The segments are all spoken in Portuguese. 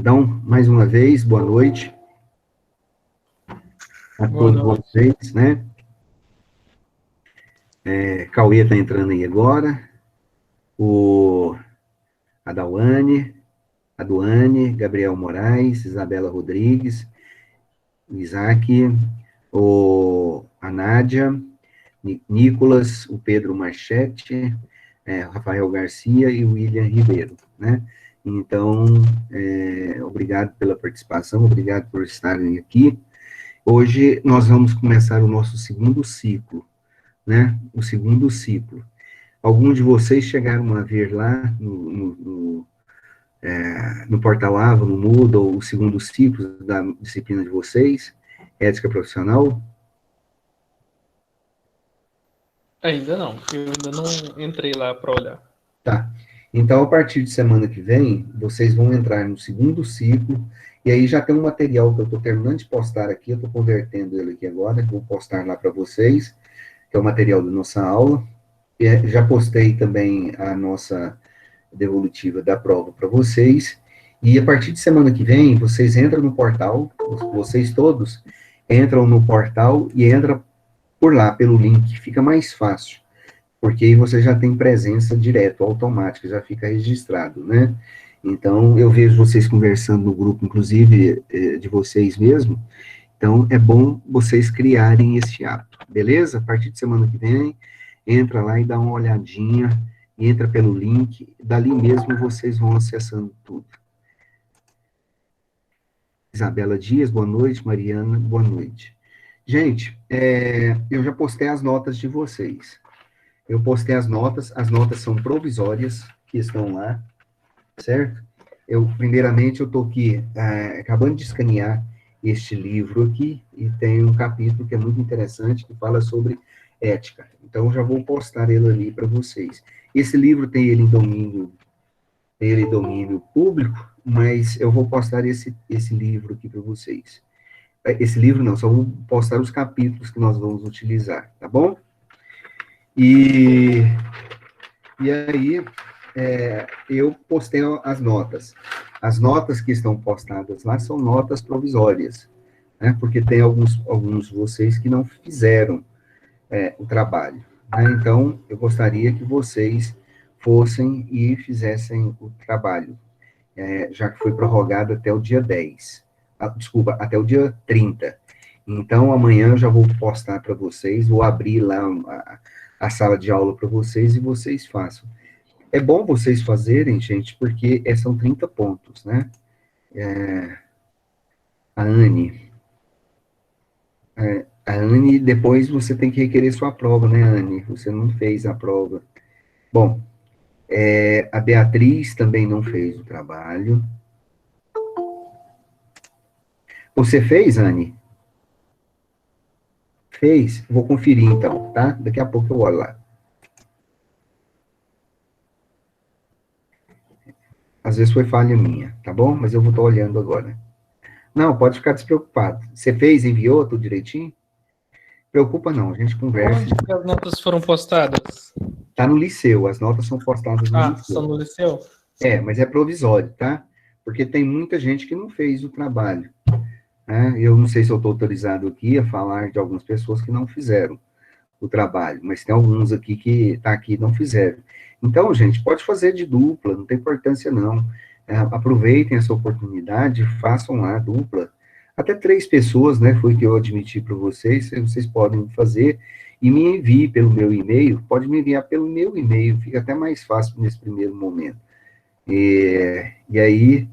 Então, mais uma vez, boa noite a Boa todos noite. vocês, né? Cauê está entrando aí agora, o Adauane, a Duane, Gabriel Moraes, Isabela Rodrigues, o Isaac, a Nádia, Nicolas, o Pedro Marchetti, Rafael Garcia e o William Ribeiro, né? Então, obrigado pela participação, obrigado por estarem aqui. Hoje nós vamos começar o nosso segundo ciclo, né? O segundo ciclo. Alguns de vocês chegaram a ver lá no Portal Ava, no Moodle, o segundo ciclo da disciplina de vocês, ética profissional? Ainda não, eu ainda não entrei lá para olhar. Tá. Então, a partir de semana que vem, vocês vão entrar no segundo ciclo, e aí já tem um material que eu estou terminando de postar aqui, eu estou convertendo ele aqui agora, vou postar lá para vocês, que é o material da nossa aula. Já postei também a nossa devolutiva da prova para vocês. E a partir de semana que vem, vocês entram no portal, vocês todos entram no portal e entram por lá, pelo link, fica mais fácil, porque aí você já tem presença direto, automática, já fica registrado, né? Então, eu vejo vocês conversando no grupo, inclusive, de vocês mesmo, então é bom vocês criarem esse hábito, beleza? A partir de semana que vem, entra lá e dá uma olhadinha, entra pelo link, dali mesmo vocês vão acessando tudo. Isabela Dias, boa noite. Mariana, boa noite. Gente, eu já postei as notas de vocês. Eu postei as notas são provisórias, que estão lá, certo? Primeiramente, eu estou aqui acabando de escanear este livro aqui, e tem um capítulo que é muito interessante, que fala sobre ética. Então, eu já vou postar ele ali para vocês. Esse livro tem ele em domínio público, mas eu vou postar esse livro aqui para vocês. Esse livro não, só vou postar os capítulos que nós vamos utilizar, tá bom? E aí, eu postei as notas. As notas que estão postadas lá são notas provisórias, né? Porque tem alguns de vocês que não fizeram o trabalho, né? Então, eu gostaria que vocês fossem e fizessem o trabalho, já que foi prorrogado até o dia 10. Desculpa, até o dia 30. Então, amanhã eu já vou postar para vocês, vou abrir lá a sala de aula para vocês e vocês façam. É bom vocês fazerem, gente, porque são 30 pontos, né? A Anne. A Anne, depois você tem que requerer sua prova, né, Anne? Você não fez a prova. Bom, a Beatriz também não fez o trabalho. Você fez, Anne? Fez? Vou conferir, então, tá? Daqui a pouco eu olho lá. Às vezes foi falha minha, tá bom? Mas eu vou estar olhando agora. Não, pode ficar despreocupado. Você fez, enviou tudo direitinho? Preocupa não, a gente conversa. Onde que as notas foram postadas? Tá no Liceu, as notas são postadas no São Liceu. no Liceu? Mas é provisório, tá? Porque tem muita gente que não fez o trabalho, né? Eu não sei se eu estou autorizado aqui a falar de algumas pessoas que não fizeram o trabalho, mas tem alguns aqui que tá aqui e não fizeram. Então, gente, pode fazer de dupla, não tem importância não. Aproveitem essa oportunidade, façam lá dupla. Até 3 pessoas, né, foi o que eu admiti para vocês, vocês podem fazer e me envie pelo meu e-mail, pode me enviar pelo meu e-mail, fica até mais fácil nesse primeiro momento. E aí,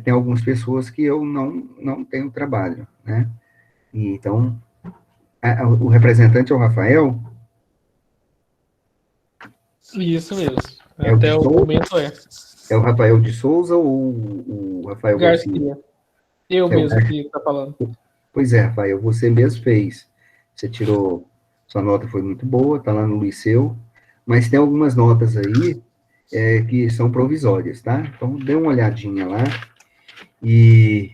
tem algumas pessoas que eu não tenho trabalho, né? E, então, o representante é o Rafael? Isso mesmo. É o de Até o Souza? momento é. É o Rafael de Souza ou o Rafael Garcia? Garcia. Eu É o mesmo que está falando. Pois é, Rafael, você mesmo fez. Você tirou, sua nota foi muito boa, tá lá no Liceu, mas tem algumas notas aí que são provisórias, tá? Então, dê uma olhadinha lá e,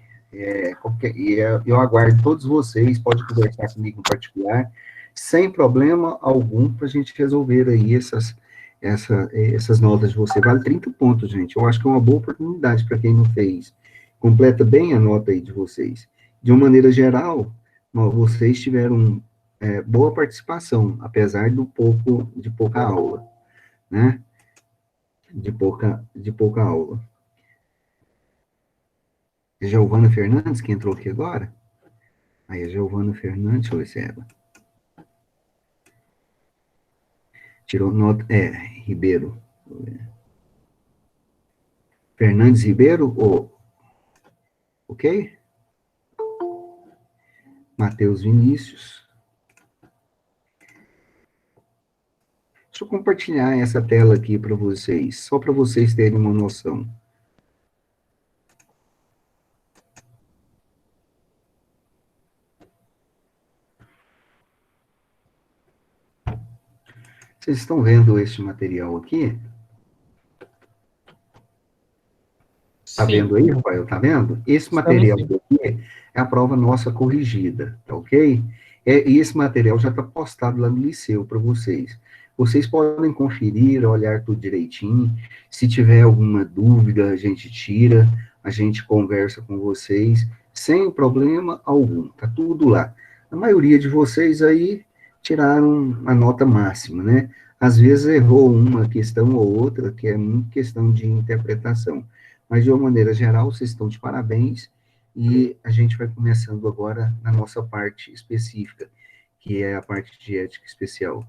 eu aguardo todos vocês, pode conversar comigo em particular, sem problema algum, para a gente resolver aí essas notas de você. Vale 30 pontos, gente. Eu acho que é uma boa oportunidade para quem não fez. Completa bem a nota aí de vocês. De uma maneira geral, vocês tiveram boa participação, apesar de pouca aula, né? De pouca aula. Giovana Fernandes, que entrou aqui agora? Aí, a Giovana Fernandes, deixa eu ver se é ela. Tirou nota, Ribeiro. Fernandes Ribeiro, ok? Matheus Vinícius. Deixa eu compartilhar essa tela aqui para vocês, só para vocês terem uma noção. Vocês estão vendo este material aqui? Tá vendo aí, Rafael? Tá vendo? Esse material aqui é a prova nossa corrigida, tá ok? E esse material já está postado lá no Liceu para vocês. Vocês podem conferir, olhar tudo direitinho. Se tiver alguma dúvida, a gente tira, a gente conversa com vocês, sem problema algum. Tá tudo lá. A maioria de vocês aí tiraram a nota máxima, né? Às vezes errou uma questão ou outra, que é muito questão de interpretação. Mas, de uma maneira geral, vocês estão de parabéns, e a gente vai começando agora na nossa parte específica, que é a parte de ética especial.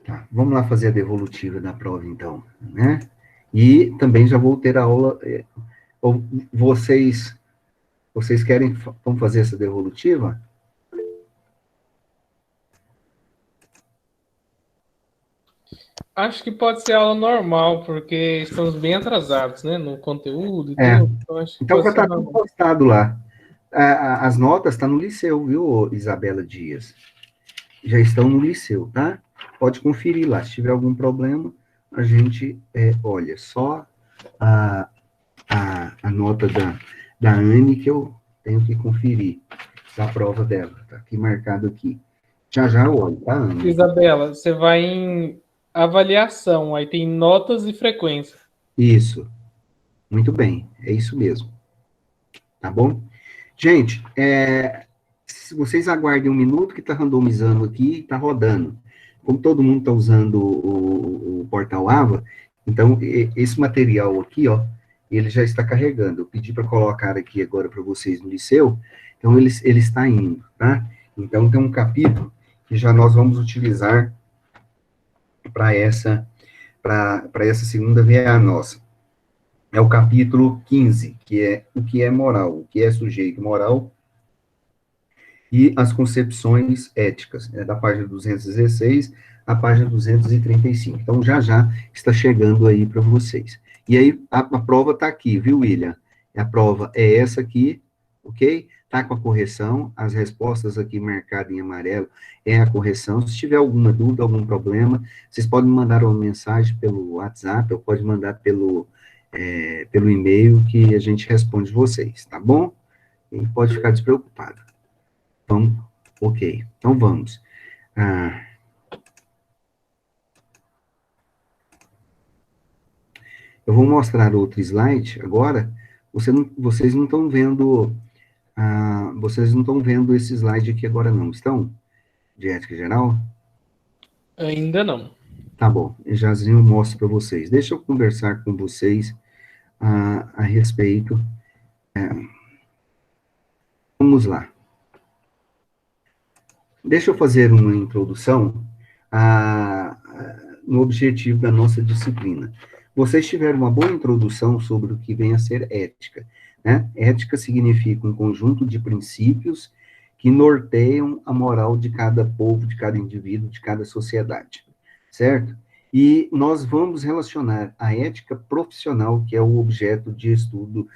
Tá, vamos lá fazer a devolutiva da prova, então, né? E também já vou ter a aula, vocês querem, vamos fazer essa devolutiva? Acho que pode ser aula normal, porque estamos bem atrasados, né? No conteúdo e tudo. Então, acho que Então pode vai ser estar tudo normal. postado lá. As notas estão no Liceu, viu, Isabela Dias? Já estão no Liceu, tá? Pode conferir lá. Se tiver algum problema, a gente olha. Só a nota da Anne que eu tenho que conferir, da prova dela. Tá aqui marcado aqui. Já eu olho, tá, Anne? Isabela, você vai em avaliação, aí tem notas e frequência. Isso. Muito bem. É isso mesmo. Tá bom? Gente, se vocês aguardem um minuto que está randomizando aqui, está rodando. Como todo mundo está usando o portal AVA, então esse material aqui, ó, ele já está carregando. Eu pedi para colocar aqui agora para vocês no Liceu, então ele está indo, tá? Então tem um capítulo que já nós vamos utilizar para essa segunda VA nossa. É o capítulo 15, que é o que é moral, o que é sujeito moral e as concepções éticas, da página 216 à página 235. Então, já está chegando aí para vocês. E aí, a prova está aqui, viu, William? A prova é essa aqui, ok? Está com a correção, as respostas aqui marcadas em amarelo é a correção. Se tiver alguma dúvida, algum problema, vocês podem mandar uma mensagem pelo WhatsApp, ou pode mandar pelo e-mail, que a gente responde vocês, tá bom? E pode ficar despreocupado. Vamos, ok, então vamos. Eu vou mostrar outro slide agora. Vocês não estão vendo, vocês não estão vendo esse slide aqui agora não, estão? De ética geral? Ainda não. Tá bom, jazinho eu mostro para vocês. Deixa eu conversar com vocês a respeito. Vamos lá. Deixa eu fazer uma introdução no objetivo da nossa disciplina. Vocês tiveram uma boa introdução sobre o que vem a ser ética, né? Ética significa um conjunto de princípios que norteiam a moral de cada povo, de cada indivíduo, de cada sociedade, certo? E nós vamos relacionar a ética profissional, que é o objeto de estudo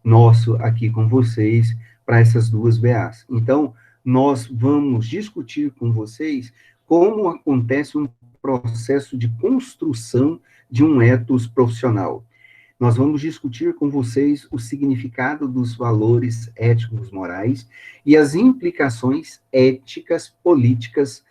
nosso aqui com vocês, para essas duas BAs. Então, nós vamos discutir com vocês como acontece um processo de construção de um ethos profissional. Nós vamos discutir com vocês o significado dos valores éticos morais e as implicações éticas políticas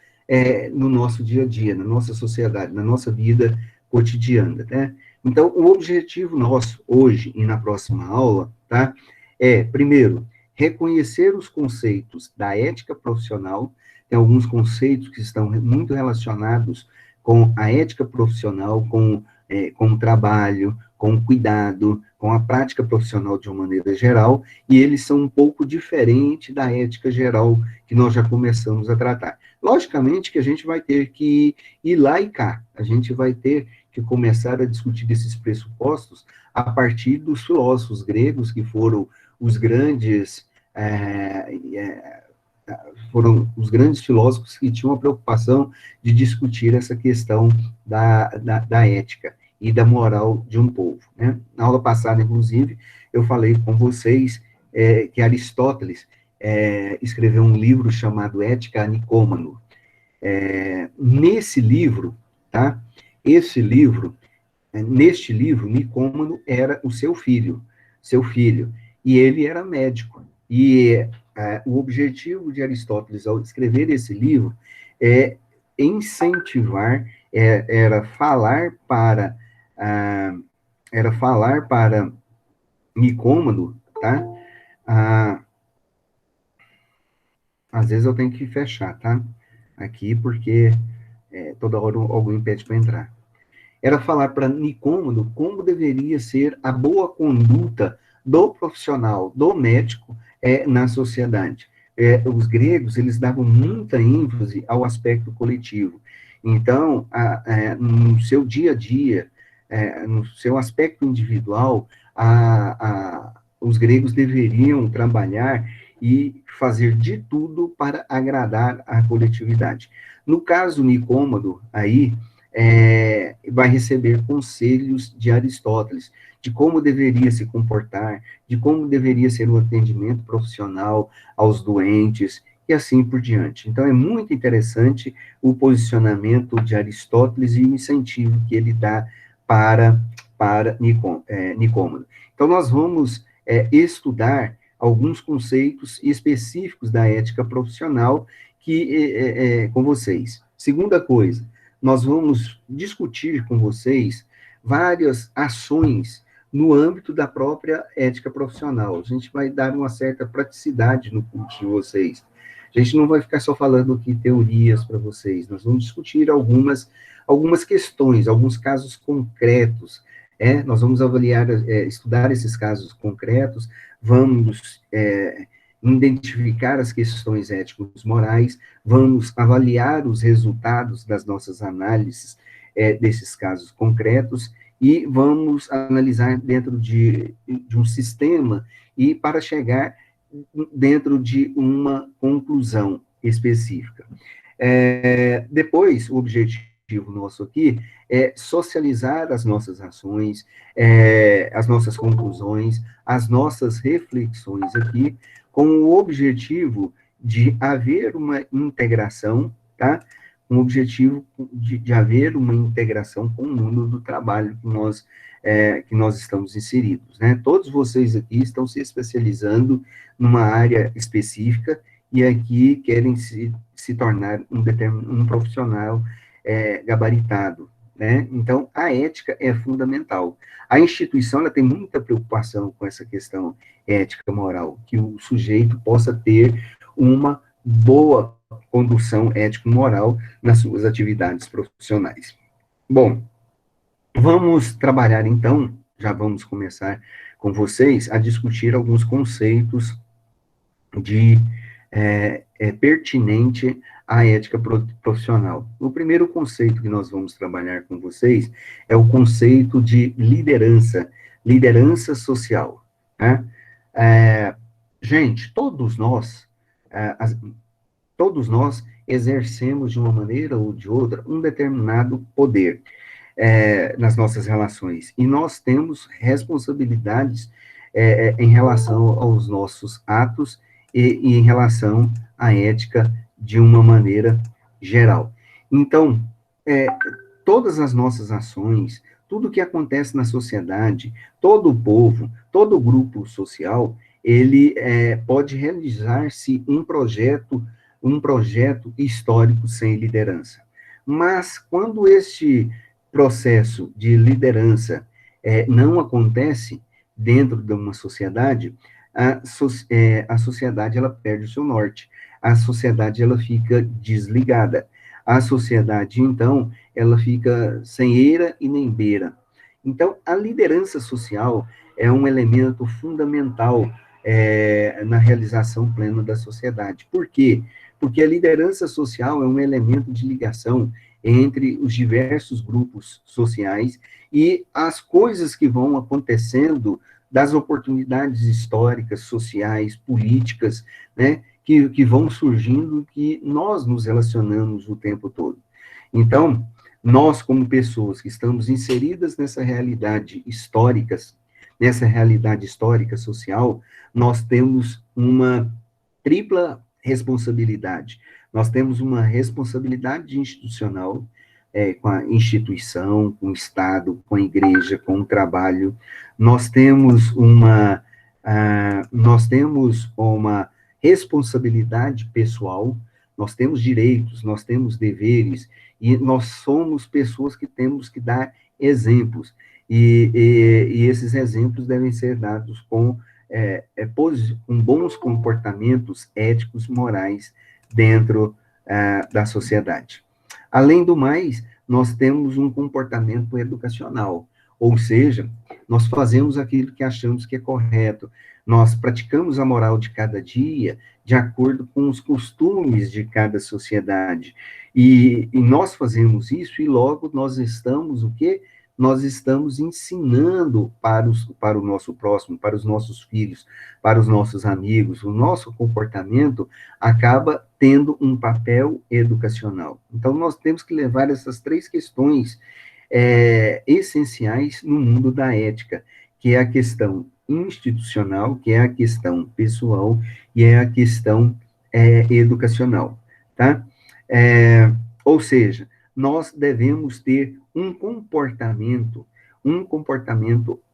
no nosso dia a dia, na nossa sociedade, na nossa vida cotidiana, né? Então, o objetivo nosso hoje e na próxima aula, tá? É, primeiro, reconhecer os conceitos da ética profissional. Tem alguns conceitos que estão muito relacionados com a ética profissional, com o trabalho, com o cuidado, com a prática profissional de uma maneira geral, e eles são um pouco diferentes da ética geral que nós já começamos a tratar. Logicamente que a gente vai ter que ir lá e cá, a gente vai ter que começar a discutir esses pressupostos a partir dos filósofos gregos, que foram os grandes, foram os grandes filósofos que tinham a preocupação de discutir essa questão da ética e da moral de um povo, né? Na aula passada, inclusive, eu falei com vocês que Aristóteles escreveu um livro chamado Ética a Nicômaco. Nesse livro, tá? Neste livro, Nicômaco era o seu filho, e ele era médico. E o objetivo de Aristóteles ao escrever esse livro é incentivar, era falar para Nicômaco, tá? Às vezes eu tenho que fechar, tá? Aqui, porque toda hora alguém pede para entrar. Era falar para Nicômaco como deveria ser a boa conduta do profissional, do médico, na sociedade. Os gregos, eles davam muita ênfase ao aspecto coletivo. Então, no seu dia a dia, no seu aspecto individual, os gregos deveriam trabalhar e fazer de tudo para agradar a coletividade. No caso Nicômaco, aí, vai receber conselhos de Aristóteles, de como deveria se comportar, de como deveria ser o atendimento profissional aos doentes, e assim por diante. Então, é muito interessante o posicionamento de Aristóteles e o incentivo que ele dá para Nicômaco. Então, nós vamos estudar alguns conceitos específicos da ética profissional com vocês. Segunda coisa, nós vamos discutir com vocês várias ações no âmbito da própria ética profissional. A gente vai dar uma certa praticidade no curso de vocês. A gente não vai ficar só falando aqui teorias para vocês, nós vamos discutir algumas questões, alguns casos concretos. Nós vamos avaliar, estudar esses casos concretos, vamos identificar as questões éticos morais, vamos avaliar os resultados das nossas análises desses casos concretos e vamos analisar dentro de um sistema e para chegar dentro de uma conclusão específica. Depois, o objetivo nosso aqui é socializar as nossas ações, as nossas conclusões, as nossas reflexões aqui, com o objetivo de haver uma integração, tá? Um objetivo de haver uma integração com o mundo do trabalho que nós estamos inseridos, né? Todos vocês aqui estão se especializando numa área específica e aqui querem se tornar um profissional gabaritado, né? Então, a ética é fundamental. A instituição ela tem muita preocupação com essa questão ética moral, que o sujeito possa ter uma boa condução ético-moral nas suas atividades profissionais. Bom, vamos trabalhar então, já vamos começar com vocês a discutir alguns conceitos pertinente à ética profissional. O primeiro conceito que nós vamos trabalhar com vocês é o conceito de liderança social, né? Gente, todos nós exercemos de uma maneira ou de outra um determinado poder nas nossas relações, e nós temos responsabilidades em relação aos nossos atos e em relação à ética de uma maneira geral. Então, todas as nossas ações, tudo que acontece na sociedade, todo o povo, todo o grupo social, ele pode realizar-se um projeto histórico sem liderança. Mas quando este processo de liderança não acontece dentro de uma sociedade, a sociedade ela perde o seu norte, a sociedade ela fica desligada, a sociedade, então, ela fica sem eira e nem beira. Então, a liderança social é um elemento fundamental na realização plena da sociedade. Por quê? Porque a liderança social é um elemento de ligação entre os diversos grupos sociais e as coisas que vão acontecendo das oportunidades históricas, sociais, políticas, né, que vão surgindo, que nós nos relacionamos o tempo todo. Então, nós, como pessoas que estamos inseridas nessa realidade histórica social, nós temos uma tripla responsabilidade. Nós temos uma responsabilidade institucional, com a instituição, com o Estado, com a igreja, com o trabalho. Nós temos uma responsabilidade pessoal, nós temos direitos, nós temos deveres, e nós somos pessoas que temos que dar exemplos. E esses exemplos devem ser dados com bons comportamentos éticos, morais, dentro da sociedade. Além do mais, nós temos um comportamento educacional, ou seja, nós fazemos aquilo que achamos que é correto, nós praticamos a moral de cada dia de acordo com os costumes de cada sociedade, e nós fazemos isso, e logo nós estamos, o quê? Nós estamos ensinando para o nosso próximo, para os nossos filhos, para os nossos amigos. O nosso comportamento acaba tendo um papel educacional. Então, nós temos que levar essas três questões essenciais no mundo da ética, que é a questão institucional, que é a questão pessoal e é a questão educacional, tá? Ou seja, nós devemos ter um comportamento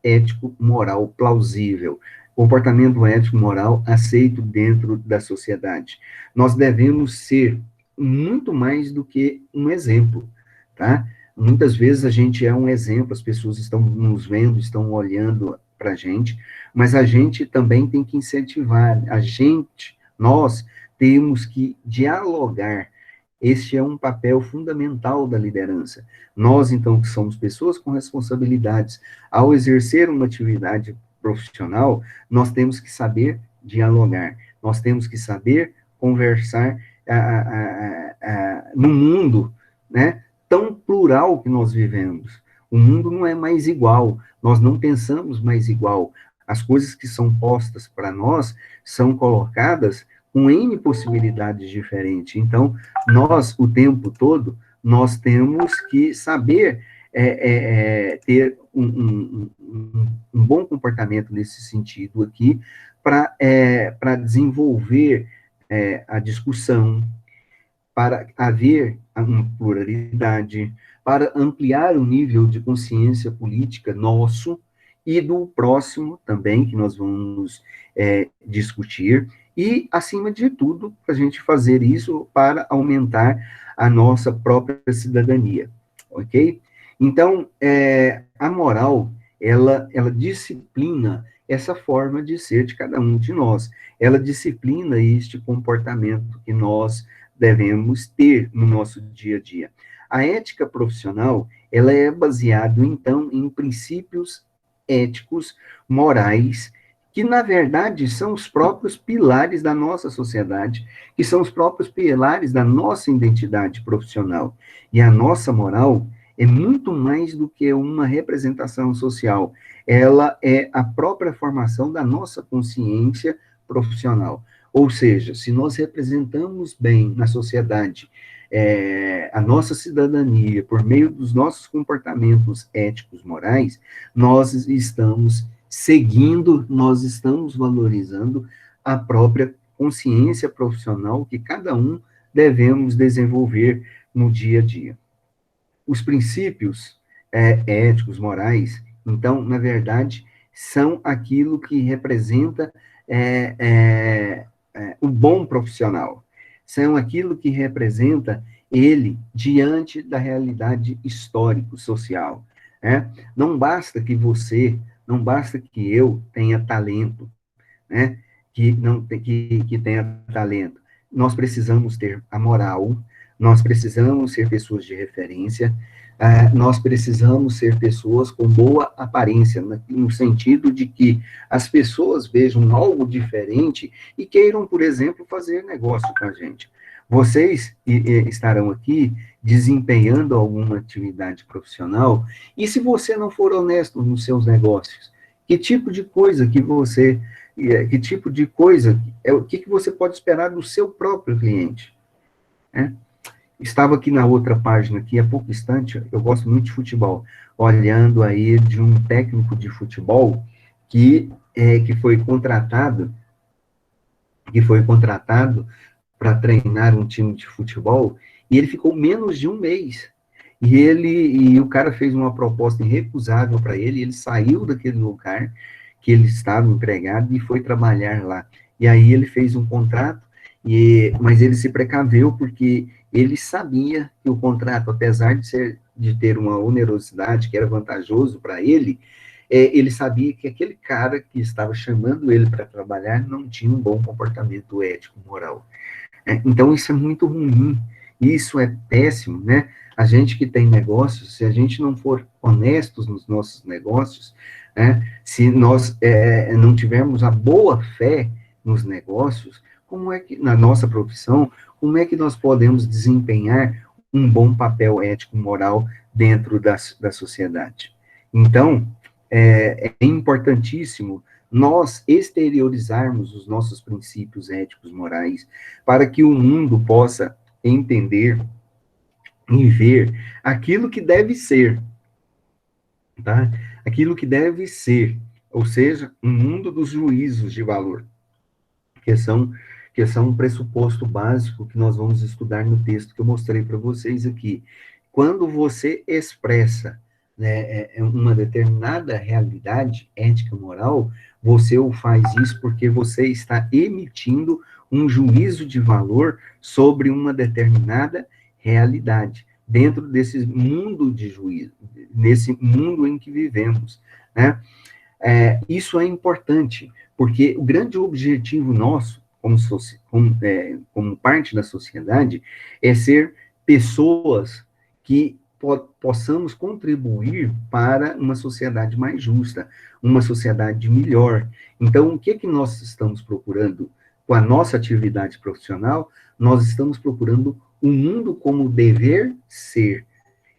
ético, moral plausível, comportamento ético, moral aceito dentro da sociedade. Nós devemos ser muito mais do que um exemplo, tá? Muitas vezes a gente é um exemplo, as pessoas estão nos vendo, estão olhando para a gente, mas a gente também tem que incentivar, nós temos que dialogar. Este é um papel fundamental da liderança. Nós, então, que somos pessoas com responsabilidades, ao exercer uma atividade profissional, nós temos que saber dialogar, nós temos que saber conversar no mundo, né, tão plural que nós vivemos. O mundo não é mais igual, nós não pensamos mais igual. As coisas que são postas para nós são colocadas com N possibilidades diferentes. Então, nós, o tempo todo, nós temos que saber ter um bom comportamento nesse sentido aqui, para desenvolver a discussão, para haver uma pluralidade, para ampliar o nível de consciência política nosso e do próximo também, que nós vamos discutir, e, acima de tudo, para a gente fazer isso para aumentar a nossa própria cidadania, ok? Então, a moral, ela disciplina essa forma de ser de cada um de nós, ela disciplina este comportamento que nós devemos ter no nosso dia a dia. A ética profissional, ela é baseada, então, em princípios éticos, morais, que, na verdade, são os próprios pilares da nossa sociedade, que são os próprios pilares da nossa identidade profissional. E a nossa moral é muito mais do que uma representação social, ela é a própria formação da nossa consciência profissional. Ou seja, se nós representamos bem na sociedade a nossa cidadania por meio dos nossos comportamentos éticos, morais, nós estamos seguindo, nós estamos valorizando a própria consciência profissional que cada um devemos desenvolver no dia a dia. Os princípios éticos, morais, então, na verdade, são aquilo que representa o bom profissional, são aquilo que representa ele diante da realidade histórico-social. Né? Não basta que você, não basta que eu tenha talento, né? Que não que tenha talento. Nós precisamos ter a moral, nós precisamos ser pessoas de referência, nós precisamos ser pessoas com boa aparência, no sentido de que as pessoas vejam algo diferente e queiram, por exemplo, fazer negócio com a gente. Vocês estarão aqui desempenhando alguma atividade profissional, e se você não for honesto nos seus negócios, que tipo de coisa que você que tipo de coisa, o que você pode esperar do seu próprio cliente, né? Estava aqui na outra página, aqui há pouco instante, eu gosto muito de futebol, olhando aí de um técnico de futebol que foi contratado para treinar um time de futebol, e ele ficou menos de um mês. E o cara fez uma proposta irrecusável para ele, ele saiu daquele lugar que ele estava empregado e foi trabalhar lá. E aí ele fez um contrato, mas ele se precaveu porque ele sabia que o contrato, apesar de ter uma onerosidade que era vantajoso para ele, ele sabia que aquele cara que estava chamando ele para trabalhar não tinha um bom comportamento ético, moral. Então, isso é muito ruim, isso é péssimo, né? A gente que tem negócios, se a gente não for honestos nos nossos negócios, né? Se nós não tivermos a boa fé nos negócios, como é que, na nossa profissão, como é que nós podemos desempenhar um bom papel ético, moral dentro da sociedade? Então, é importantíssimo nós exteriorizarmos os nossos princípios éticos, morais, para que o mundo possa entender e ver aquilo que deve ser, tá? Aquilo que deve ser, ou seja, um mundo dos juízos de valor, que são um pressuposto básico que nós vamos estudar no texto que eu mostrei para vocês aqui. Quando você expressa, né, uma determinada realidade ética moral, você o faz isso porque você está emitindo um juízo de valor sobre uma determinada realidade, dentro desse mundo de juízo, nesse mundo em que vivemos, né? Isso é importante, porque o grande objetivo nosso, como parte da sociedade, é ser pessoas que possamos contribuir para uma sociedade mais justa, uma sociedade melhor. Então, o que nós estamos procurando com a nossa atividade profissional? Nós estamos procurando um mundo como dever ser,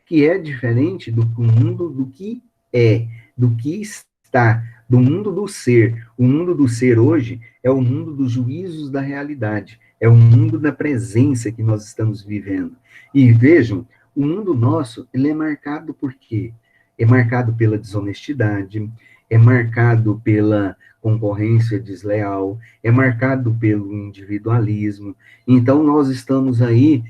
que é diferente do mundo do que é, do que está, do mundo do ser. O mundo do ser hoje é o mundo dos juízos da realidade, é o mundo da presença que nós estamos vivendo. E vejam, o mundo nosso, ele é marcado por quê? É marcado pela desonestidade, é marcado pela concorrência desleal, é marcado pelo individualismo. Então, nós estamos aí,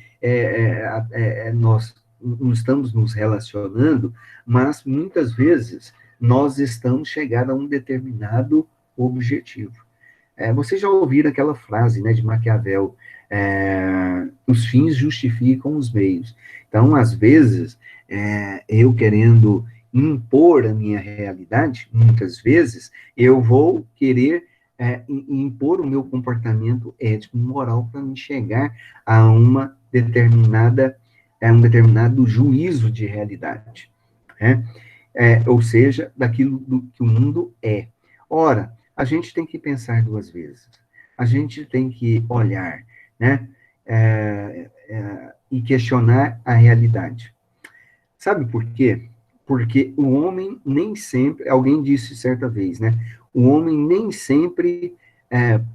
nós não estamos nos relacionando, mas muitas vezes nós estamos chegando a um determinado objetivo. Vocês já ouviram aquela frase, né, de Maquiavel, os fins justificam os meios. Então, às vezes, eu querendo impor a minha realidade, muitas vezes, eu vou querer impor o meu comportamento ético e moral para me chegar a uma determinada um determinado juízo de realidade, né? Ou seja, daquilo que o mundo é. Ora, a gente tem que pensar duas vezes, a gente tem que olhar, né? E questionar a realidade. Sabe por quê? Porque o homem nem sempre, alguém disse certa vez, né? O homem nem sempre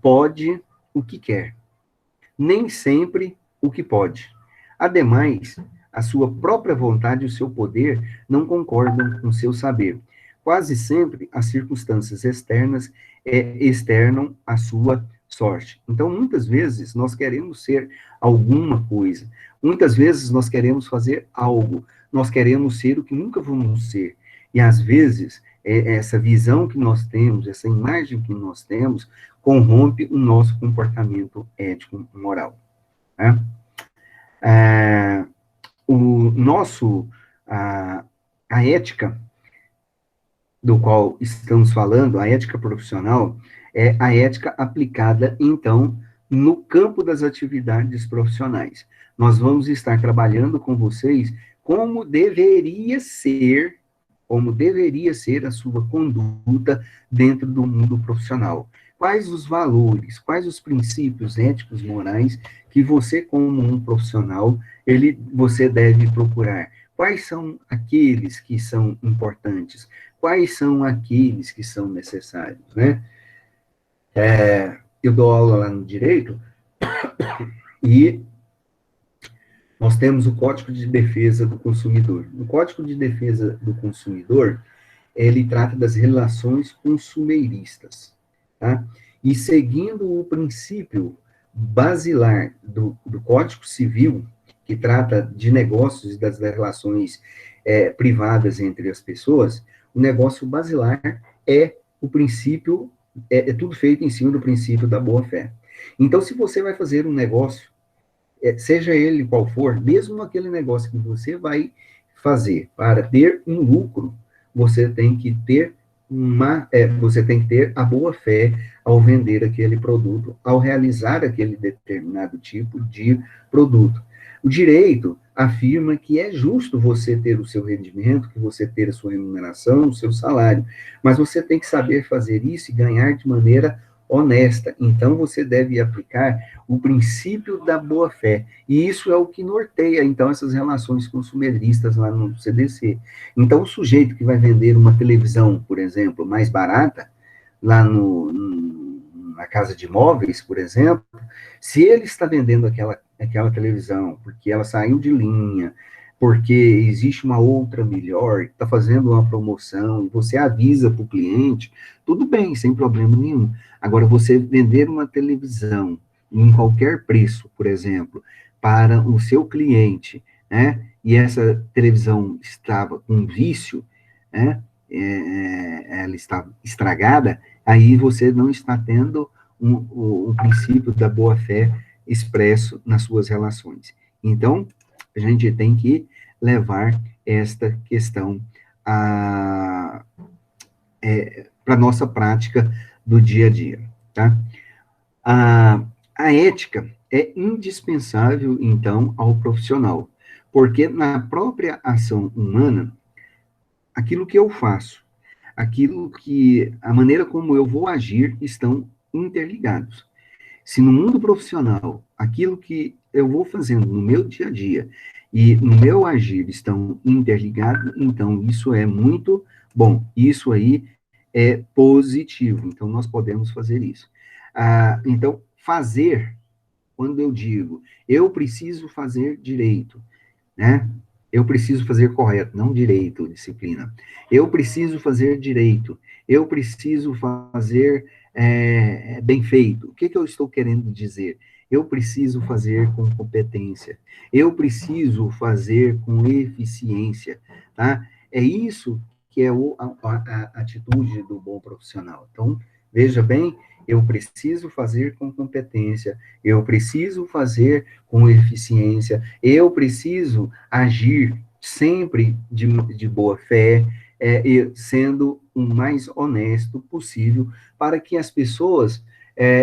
pode o que quer, nem sempre o que pode. Ademais, a sua própria vontade e o seu poder não concordam com o seu saber. Quase sempre, as circunstâncias externas externam a sua sorte. Então, muitas vezes, nós queremos ser alguma coisa. Muitas vezes, nós queremos fazer algo. Nós queremos ser o que nunca vamos ser. E, às vezes, essa visão que nós temos, essa imagem que nós temos, corrompe o nosso comportamento ético moral. Né? a, a ética do qual estamos falando, a ética profissional, é a ética aplicada, então, no campo das atividades profissionais. Nós vamos estar trabalhando com vocês como deveria ser a sua conduta dentro do mundo profissional. Quais os valores, quais os princípios éticos, morais que você, como um profissional, você deve procurar? Quais são aqueles que são importantes? Quais são aqueles que são necessários, né? Eu dou aula lá no Direito e nós temos o Código de Defesa do Consumidor. O Código de Defesa do Consumidor, ele trata das relações consumeiristas, tá? E seguindo o princípio basilar do Código Civil, que trata de negócios e das relações privadas entre as pessoas, o negócio basilar é o princípio, é tudo feito em cima do princípio da boa-fé. Então, se você vai fazer um negócio, seja ele qual for, mesmo aquele negócio que você vai fazer para ter um lucro, você tem que ter você tem que ter a boa fé ao vender aquele produto, ao realizar aquele determinado tipo de produto. O direito afirma que é justo você ter o seu rendimento, que você ter a sua remuneração, o seu salário, mas você tem que saber fazer isso e ganhar de maneira honesta. Então, você deve aplicar o princípio da boa-fé. E isso é o que norteia, então, essas relações consumeristas lá no CDC. Então, o sujeito que vai vender uma televisão, por exemplo, mais barata, lá na casa de imóveis, por exemplo, se ele está vendendo aquela televisão porque ela saiu de linha, porque existe uma outra melhor, está fazendo uma promoção, e você avisa para o cliente, tudo bem, sem problema nenhum. Agora, você vender uma televisão em qualquer preço, por exemplo, para o seu cliente, né, e essa televisão estava com vício, né, ela está estragada, aí você não está tendo o princípio da boa-fé expresso nas suas relações. Então, a gente tem que levar esta questão para a nossa prática do dia a dia, tá? A ética é indispensável, então, ao profissional, porque na própria ação humana, aquilo que eu faço, a maneira como eu vou agir estão interligados. Se no mundo profissional, aquilo que eu vou fazendo no meu dia a dia e no meu agir estão interligados, então isso é muito bom. Isso aí é positivo. Então, nós podemos fazer isso. Então, quando eu digo, eu preciso fazer direito, né? Eu preciso fazer correto, não direito, disciplina. Eu preciso fazer direito. Eu preciso fazer bem feito. O que eu estou querendo dizer? Eu preciso fazer com competência. Eu preciso fazer com eficiência, tá? É isso que é a atitude do bom profissional. Então, veja bem, eu preciso fazer com competência, eu preciso fazer com eficiência, eu preciso agir sempre de boa fé, sendo o mais honesto possível, para que as pessoas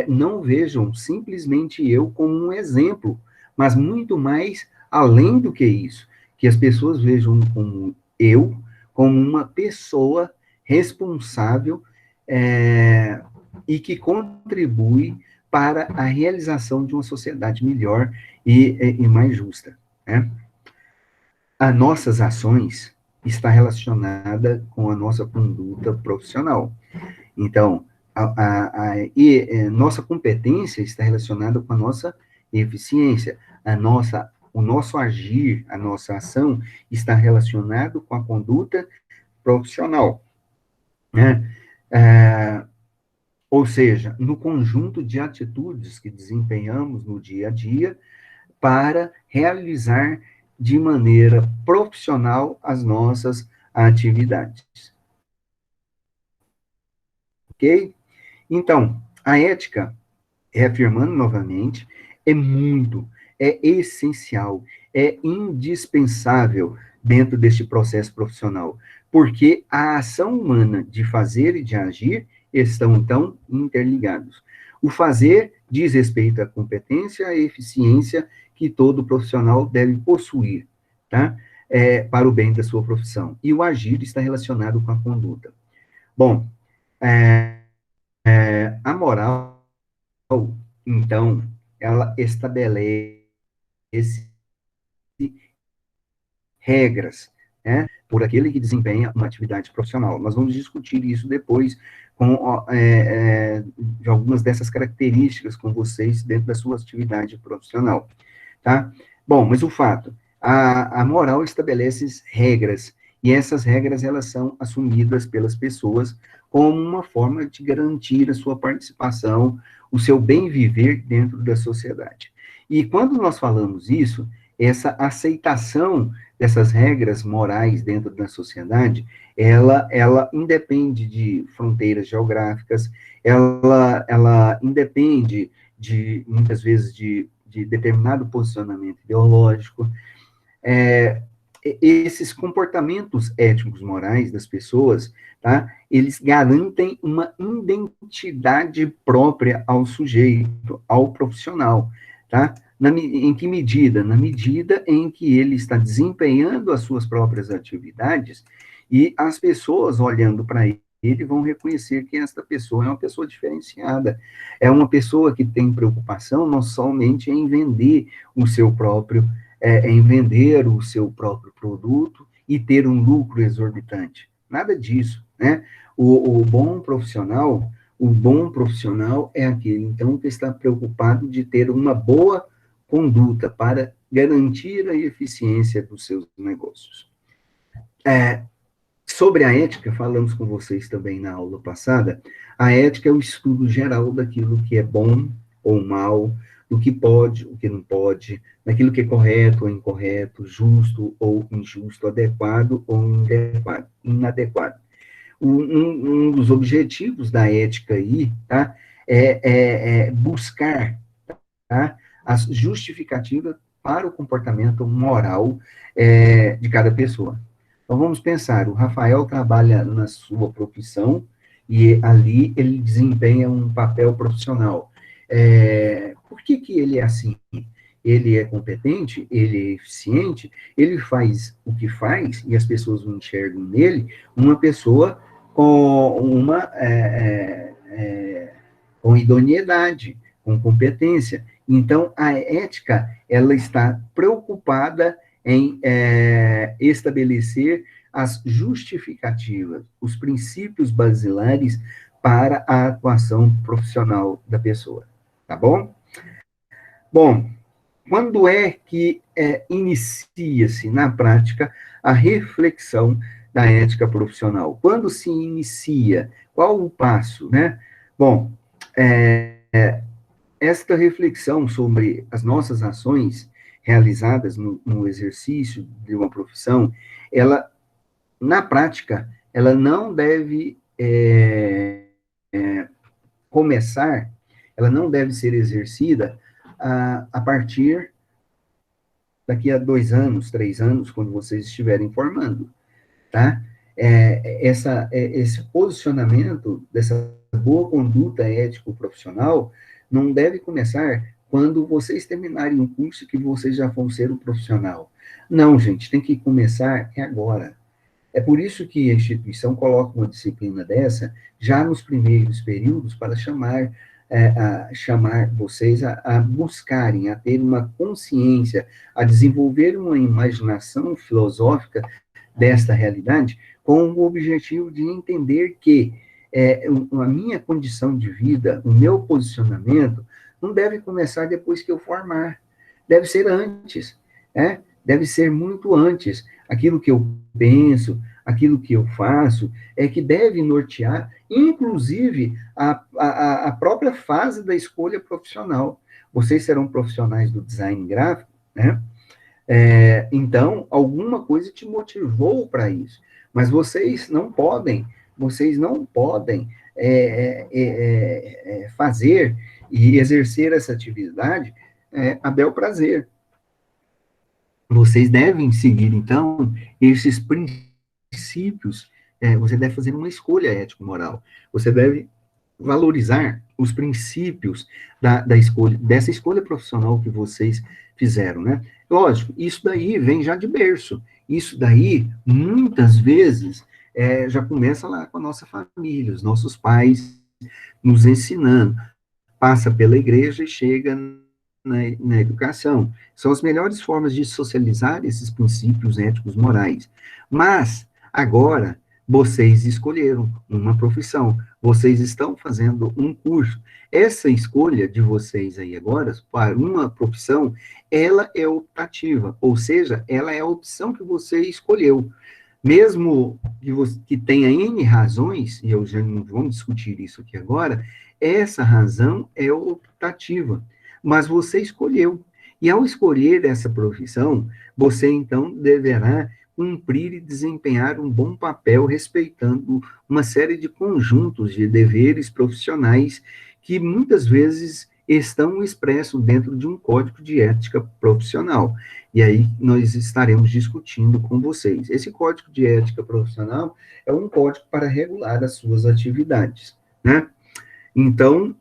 não vejam simplesmente eu como um exemplo, mas muito mais além do que isso, que as pessoas vejam como uma pessoa responsável e que contribui para a realização de uma sociedade melhor e mais justa, né? As nossas ações está relacionada com a nossa conduta profissional. Então, nossa competência está relacionada com a nossa eficiência, o nosso agir, a nossa ação está relacionado com a conduta profissional, né? Ou seja, no conjunto de atitudes que desempenhamos no dia a dia para realizar de maneira profissional as nossas atividades. Ok? Então, a ética, reafirmando novamente, é essencial, é indispensável dentro deste processo profissional, porque a ação humana de fazer e de agir estão, então, interligados. O fazer diz respeito à competência, à eficiência que todo profissional deve possuir, tá? Para o bem da sua profissão. E o agir está relacionado com a conduta. Bom, a moral, então, ela estabelece regras, né, por aquele que desempenha uma atividade profissional. Nós vamos discutir isso depois de algumas dessas características com vocês dentro da sua atividade profissional, tá? Bom, mas o fato, a moral estabelece regras, e essas regras, elas são assumidas pelas pessoas como uma forma de garantir a sua participação, o seu bem viver dentro da sociedade. E quando nós falamos isso, essa aceitação dessas regras morais dentro da sociedade, ela independe de fronteiras geográficas, ela independe muitas vezes, de determinado posicionamento ideológico. Esses comportamentos éticos morais das pessoas, tá? Eles garantem uma identidade própria ao sujeito, ao profissional, tá? Em que medida? Na medida em que ele está desempenhando as suas próprias atividades e as pessoas olhando para ele vão reconhecer que esta pessoa é uma pessoa diferenciada, é uma pessoa que tem preocupação não somente em vender o seu próprio, em vender o seu próprio produto e ter um lucro exorbitante. Nada disso, né? O bom profissional é aquele, então, que está preocupado de ter uma boa conduta para garantir a eficiência dos seus negócios. Sobre a ética, falamos com vocês também na aula passada, a ética é o estudo geral daquilo que é bom ou mal, do que pode, o que não pode, daquilo que é correto ou incorreto, justo ou injusto, adequado ou inadequado. Um dos objetivos da ética aí, tá, é buscar, tá, as justificativas para o comportamento moral de cada pessoa. Então, vamos pensar, o Rafael trabalha na sua profissão e ali ele desempenha um papel profissional. Por que ele é assim? Ele é competente, ele é eficiente, ele faz o que faz e as pessoas não enxergam nele uma pessoa com idoneidade, com competência. Então, a ética, ela está preocupada em estabelecer as justificativas, os princípios basilares para a atuação profissional da pessoa, tá bom? Bom, quando é que inicia-se, na prática, a reflexão da ética profissional? Quando se inicia? Qual o passo, né? Bom, esta reflexão sobre as nossas ações realizadas no exercício de uma profissão, ela, na prática, ela não deve começar, ela não deve ser exercida a partir daqui a 2 anos, 3 anos, quando vocês estiverem formando, tá? Esse posicionamento dessa boa conduta ético-profissional não deve começar quando vocês terminarem um curso que vocês já vão ser um profissional. Não, gente, tem que começar agora. É por isso que a instituição coloca uma disciplina dessa já nos primeiros períodos para chamar vocês a buscarem, a ter uma consciência, a desenvolver uma imaginação filosófica desta realidade, com o objetivo de entender que a minha condição de vida, o meu posicionamento, não deve começar depois que eu formar, deve ser antes, deve ser muito antes. Aquilo que eu penso, aquilo que eu faço, é que deve nortear, inclusive, a própria fase da escolha profissional. Vocês serão profissionais do design gráfico, né? Então, alguma coisa te motivou para isso, mas vocês não podem fazer e exercer essa atividade a bel prazer. vocês devem seguir, então, esses princípios, você deve fazer uma escolha ético-moral, você deve valorizar os princípios da escolha, dessa escolha profissional que vocês fizeram, né? Lógico, isso daí vem já de berço, isso daí, muitas vezes, já começa lá com a nossa família, os nossos pais nos ensinando, passa pela igreja e chega na educação. São as melhores formas de socializar esses princípios éticos morais. Mas, agora, vocês escolheram uma profissão, vocês estão fazendo um curso. Essa escolha de vocês aí agora, para uma profissão, ela é optativa, ou seja, ela é a opção que você escolheu. Mesmo que tenha N razões, e eu já não vamos discutir isso aqui agora, essa razão é optativa, mas você escolheu. E ao escolher essa profissão, você então deverá cumprir e desempenhar um bom papel respeitando uma série de conjuntos de deveres profissionais que muitas vezes estão expressos dentro de um código de ética profissional. E aí nós estaremos discutindo com vocês. Esse código de ética profissional é um código para regular as suas atividades, né? Então,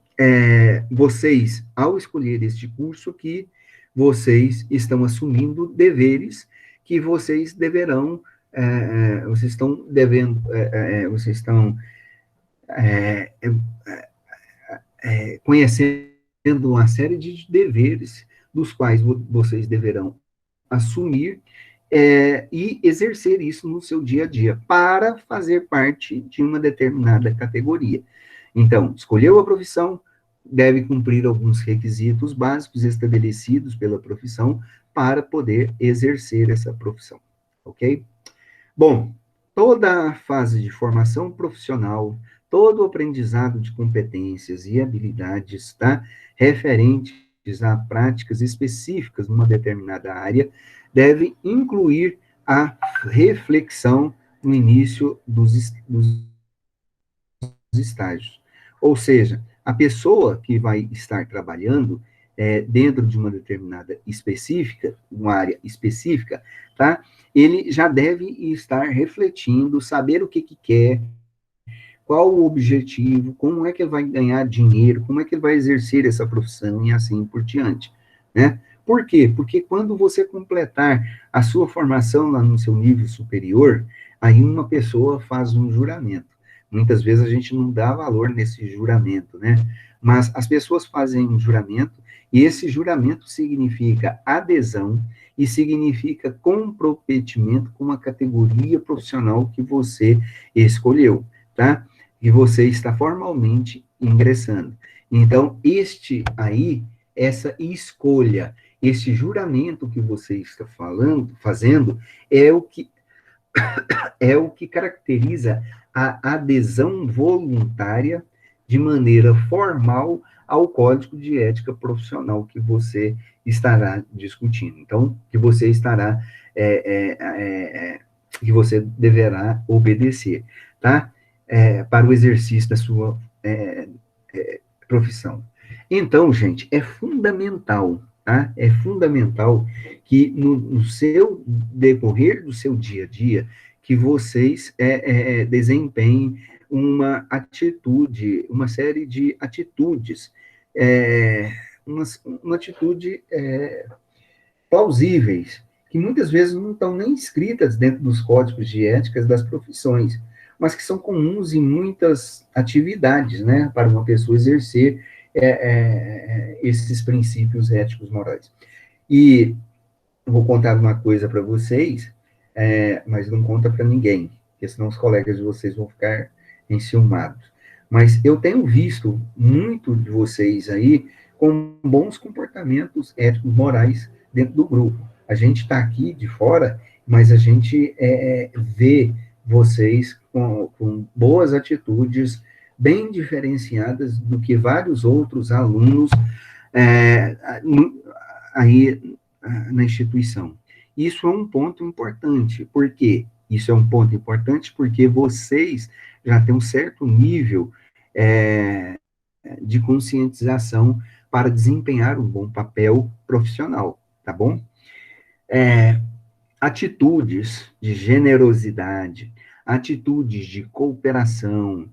vocês, ao escolher este curso aqui, vocês estão assumindo deveres que vocês deverão, vocês estão devendo, vocês estão conhecendo uma série de deveres dos quais vocês deverão assumir e exercer isso no seu dia a dia, para fazer parte de uma determinada categoria. Então, escolheu a profissão, deve cumprir alguns requisitos básicos estabelecidos pela profissão para poder exercer essa profissão, ok? Bom, toda a fase de formação profissional, todo o aprendizado de competências e habilidades, tá, referentes a práticas específicas numa determinada área, deve incluir a reflexão no início dos estágios. Ou seja, a pessoa que vai estar trabalhando dentro de uma determinada específica, uma área específica, tá? Ele já deve estar refletindo, saber o que quer, qual o objetivo, como é que ele vai ganhar dinheiro, como é que ele vai exercer essa profissão e assim por diante, né? Por quê? Porque quando você completar a sua formação lá no seu nível superior, aí uma pessoa faz um juramento. Muitas vezes a gente não dá valor nesse juramento, né? Mas as pessoas fazem um juramento, e esse juramento significa adesão e significa comprometimento com a categoria profissional que você escolheu, tá? E você está formalmente ingressando. Então, essa escolha, esse juramento que você está fazendo, é o que caracteriza a adesão voluntária de maneira formal ao código de ética profissional que você estará discutindo. Então, que você estará, que você deverá obedecer, tá? Para o exercício da sua profissão. Então, gente, é fundamental, tá? É fundamental que no seu decorrer do seu dia a dia, que vocês desempenhem uma série de atitudes, uma atitude plausíveis, que muitas vezes não estão nem escritas dentro dos códigos de éticas das profissões, mas que são comuns em muitas atividades, né, para uma pessoa exercer esses princípios éticos morais. E eu vou contar uma coisa para vocês, mas não conta para ninguém, porque senão os colegas de vocês vão ficar enciumados. Mas eu tenho visto muito de vocês aí com bons comportamentos éticos morais dentro do grupo. A gente está aqui de fora, mas a gente vê vocês com boas atitudes, bem diferenciadas do que vários outros alunos aí na instituição. Isso é um ponto importante. Por quê? Isso é um ponto importante porque vocês já têm um certo nível de conscientização para desempenhar um bom papel profissional, tá bom? Atitudes de generosidade, atitudes de cooperação,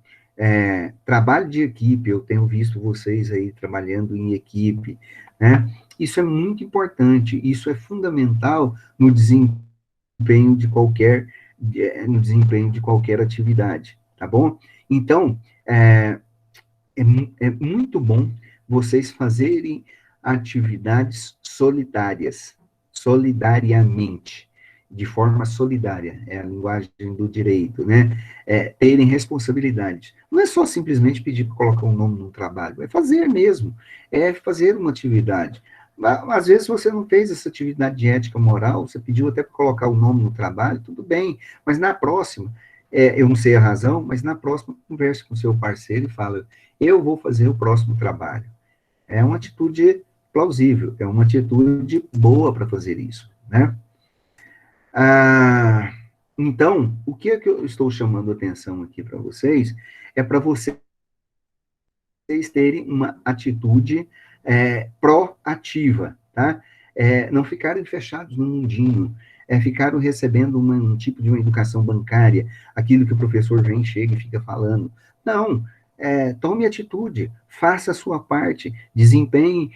trabalho de equipe, eu tenho visto vocês aí trabalhando em equipe, né? Isso é muito importante, isso é fundamental desempenho de qualquer, no desempenho de qualquer atividade, tá bom? Então, é muito bom vocês fazerem atividades solitárias, solidariamente, de forma solidária, é a linguagem do direito, né? Terem responsabilidade. Não é só simplesmente pedir para colocar um nome no trabalho, é fazer mesmo, é fazer uma atividade. Às vezes você não fez essa atividade de ética moral, você pediu até para colocar o nome no trabalho, tudo bem, mas na próxima, eu não sei a razão, mas na próxima converse com o seu parceiro e fala, eu vou fazer o próximo trabalho. É uma atitude plausível, é uma atitude boa para fazer isso, né? Então, o que é que eu estou chamando a atenção aqui para vocês é para vocês terem uma atitude proativa, tá? Não ficarem fechados no mundinho, ficaram recebendo um tipo de uma educação bancária, aquilo que o professor vem, chega e fica falando. Não, tome atitude, faça a sua parte, desempenhe,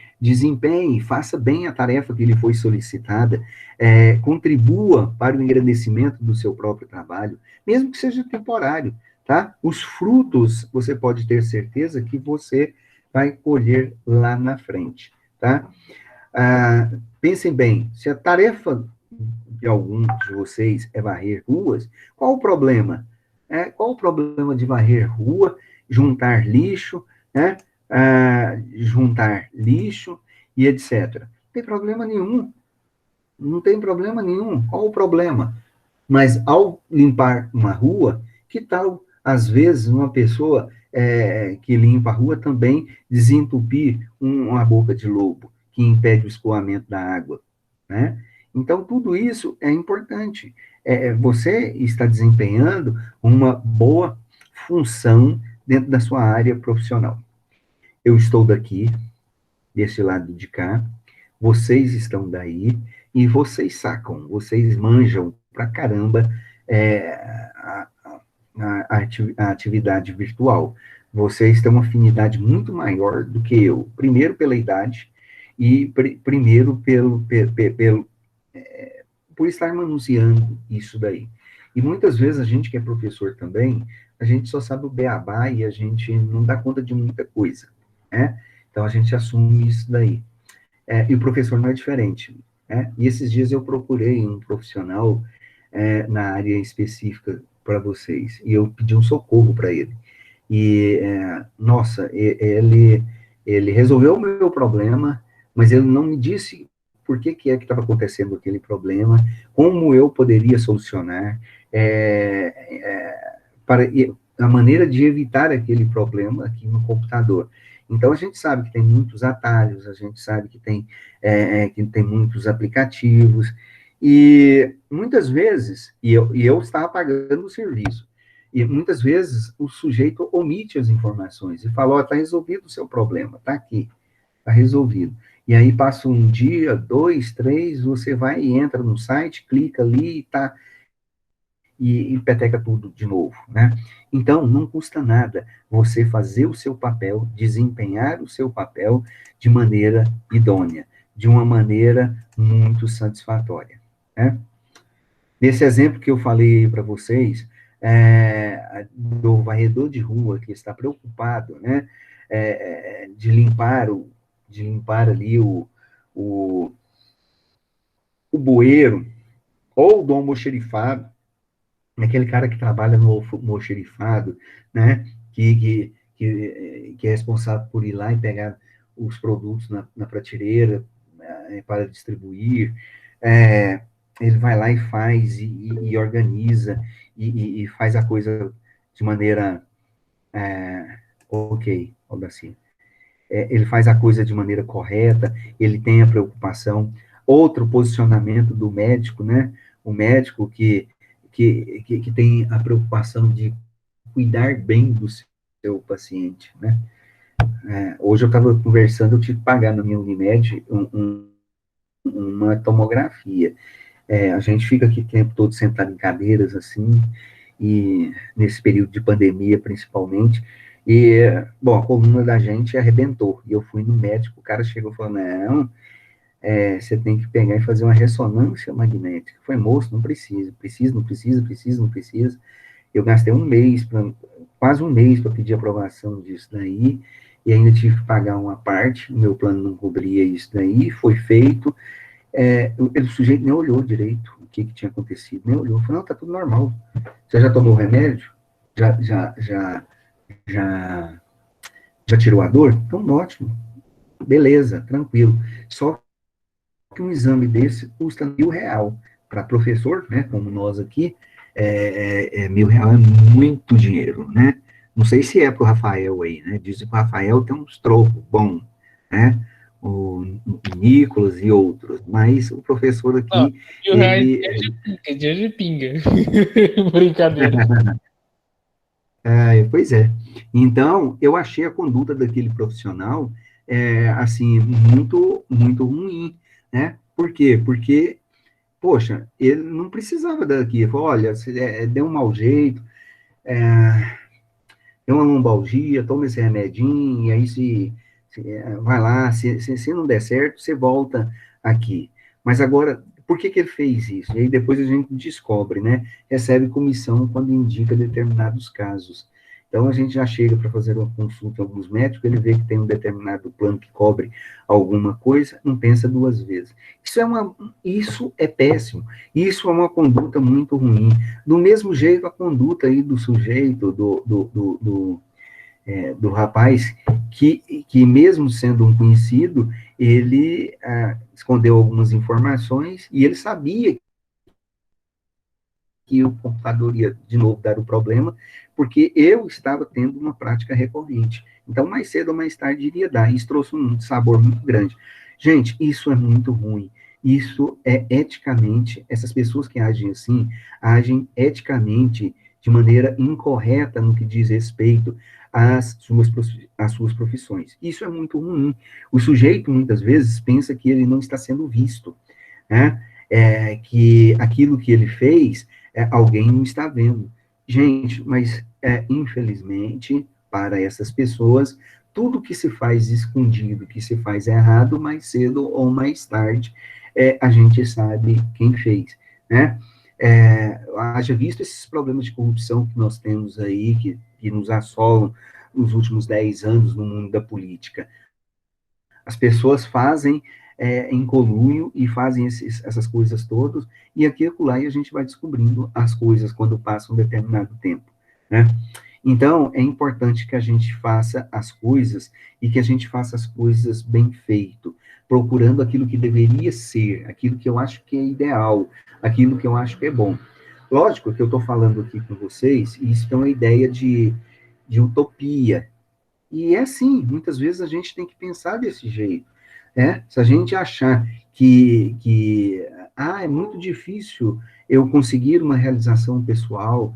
faça bem a tarefa que lhe foi solicitada, contribua para o engrandecimento do seu próprio trabalho, mesmo que seja temporário, tá? Os frutos, você pode ter certeza que você vai colher lá na frente, tá? Pensem bem, se a tarefa de alguns de vocês é varrer ruas, qual o problema? Qual o problema de varrer rua, juntar lixo, né? Juntar lixo e etc. Não tem problema nenhum. Não tem problema nenhum. Qual o problema? Mas ao limpar uma rua, que tal, às vezes, uma pessoa que limpa a rua também desentupir uma boca de lobo, que impede o escoamento da água, né? Então, tudo isso é importante. Você está desempenhando uma boa função dentro da sua área profissional. Eu estou daqui, desse lado de cá, vocês estão daí, e vocês sacam, vocês manjam pra caramba a atividade virtual. Vocês têm uma afinidade muito maior do que eu. Primeiro pela idade, e primeiro por estar manuseando isso daí. E muitas vezes a gente que é professor também, a gente só sabe o beabá e a gente não dá conta de muita coisa, né? Então a gente assume isso daí. E o professor não é diferente, né? E esses dias eu procurei um profissional na área específica para vocês, e eu pedi um socorro para ele. E, nossa, ele resolveu o meu problema, mas ele não me disse por que é que estava acontecendo aquele problema, como eu poderia solucionar, para a maneira de evitar aquele problema aqui no computador. Então, a gente sabe que tem muitos atalhos, a gente sabe que tem muitos aplicativos, e muitas vezes, eu estava pagando o serviço, e muitas vezes o sujeito omite as informações e fala, ó, está resolvido o seu problema, está aqui, está resolvido. E aí passa um dia, 2, 3, você vai e entra no site, clica ali e tá, e peteca tudo de novo, né? Então, não custa nada você fazer o seu papel, desempenhar o seu papel de maneira idônea, de uma maneira muito satisfatória, né? Nesse exemplo que eu falei para vocês, do varredor de rua que está preocupado, né, de limpar ali o bueiro, ou do almoxerifado, aquele cara que trabalha no almoxerifado, né, que é responsável por ir lá e pegar os produtos na prateleira para distribuir, ele vai lá e faz, e organiza, e faz a coisa de maneira, ok, Aldaci, ele faz a coisa de maneira correta, ele tem a preocupação. Outro posicionamento do médico, né, o médico que tem a preocupação de cuidar bem do seu paciente, né. Hoje eu estava conversando, eu tive que pagar na minha Unimed uma tomografia. A gente fica aqui o tempo todo sentado em cadeiras, assim, e nesse período de pandemia, principalmente, e, bom, a coluna da gente arrebentou, e eu fui no médico, o cara chegou e falou, não, você tem que pegar e fazer uma ressonância magnética. Foi, moço, não precisa, não precisa. Eu gastei quase um mês para pedir aprovação disso daí, e ainda tive que pagar uma parte, o meu plano não cobria isso daí, foi feito, o sujeito nem olhou direito o que tinha acontecido, nem olhou, falou, não, tá tudo normal. Você já tomou remédio? Já, já tirou a dor? Então, ótimo, beleza, tranquilo. Só que um exame desse custa R$ 1.000. Para professor, né, como nós aqui, R$ 1.000 é muito dinheiro, né? Não sei se é para o Rafael aí, né? Dizem que o Rafael tem uns trocos bons, né? O Nicolas e outros, mas o professor Não, aqui, R$ 1.000 ele... dia de pinga. Brincadeira. Pois é. Então, eu achei a conduta daquele profissional, assim, muito, muito ruim, né? Por quê? Porque poxa, ele não precisava daqui. Ele falou, olha, deu um mau jeito, deu uma lombalgia, toma esse remedinho, e aí vai lá, se não der certo, você volta aqui. Mas agora, por que ele fez isso? E aí depois a gente descobre, né? Recebe comissão quando indica determinados casos. Então a gente já chega para fazer uma consulta em alguns médicos, ele vê que tem um determinado plano que cobre alguma coisa, não pensa duas vezes. Isso é péssimo. Isso é uma conduta muito ruim. Do mesmo jeito, a conduta aí do sujeito, do rapaz, que mesmo sendo um conhecido, ele escondeu algumas informações e ele sabia que o computador ia de novo dar o problema, porque eu estava tendo uma prática recorrente. Então, mais cedo ou mais tarde iria dar. Isso trouxe um sabor muito grande. Gente, isso é muito ruim. Isso é eticamente, essas pessoas que agem assim, agem eticamente de maneira incorreta no que diz respeito às suas profissões. Isso é muito ruim. O sujeito, muitas vezes, pensa que ele não está sendo visto, né? Que aquilo que ele fez, alguém não está vendo. Gente, mas infelizmente, para essas pessoas, tudo que se faz escondido, que se faz errado, mais cedo ou mais tarde, a gente sabe quem fez, né? Haja visto esses problemas de corrupção que nós temos aí, que nos assolam nos últimos 10 anos no mundo da política. As pessoas fazem em conluio e fazem essas coisas todas, e aqui e acolá e a gente vai descobrindo as coisas quando passa um determinado tempo, né? Então, é importante que a gente faça as coisas e que a gente faça as coisas bem feito, procurando aquilo que deveria ser, aquilo que eu acho que é ideal, aquilo que eu acho que é bom. Lógico que eu estou falando aqui com vocês, e isso é uma ideia de utopia, e é assim, muitas vezes a gente tem que pensar desse jeito, né? Se a gente achar é muito difícil eu conseguir uma realização pessoal,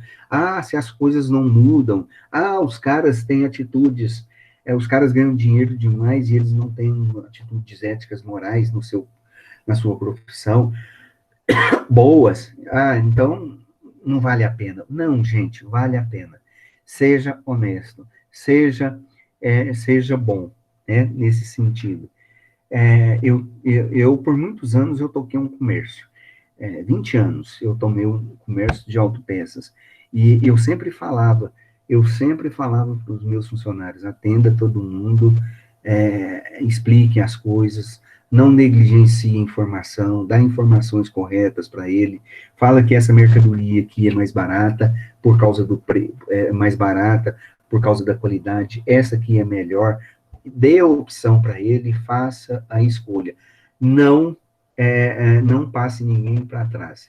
se as coisas não mudam, os caras têm atitudes, os caras ganham dinheiro demais e eles não têm atitudes éticas, morais na sua profissão, boas, então não vale a pena. Não, gente, vale a pena. Seja honesto, seja bom, né, nesse sentido. Eu, por muitos anos, eu toquei um comércio. 20 anos eu tomei um comércio de autopeças. E eu sempre falava para os meus funcionários, atenda todo mundo, explique as coisas, não negligencie informação, dá informações corretas para ele, fala que essa mercadoria aqui é mais barata por causa do mais barata por causa da qualidade, essa aqui é melhor, dê a opção para ele, faça a escolha. Não passe ninguém para trás.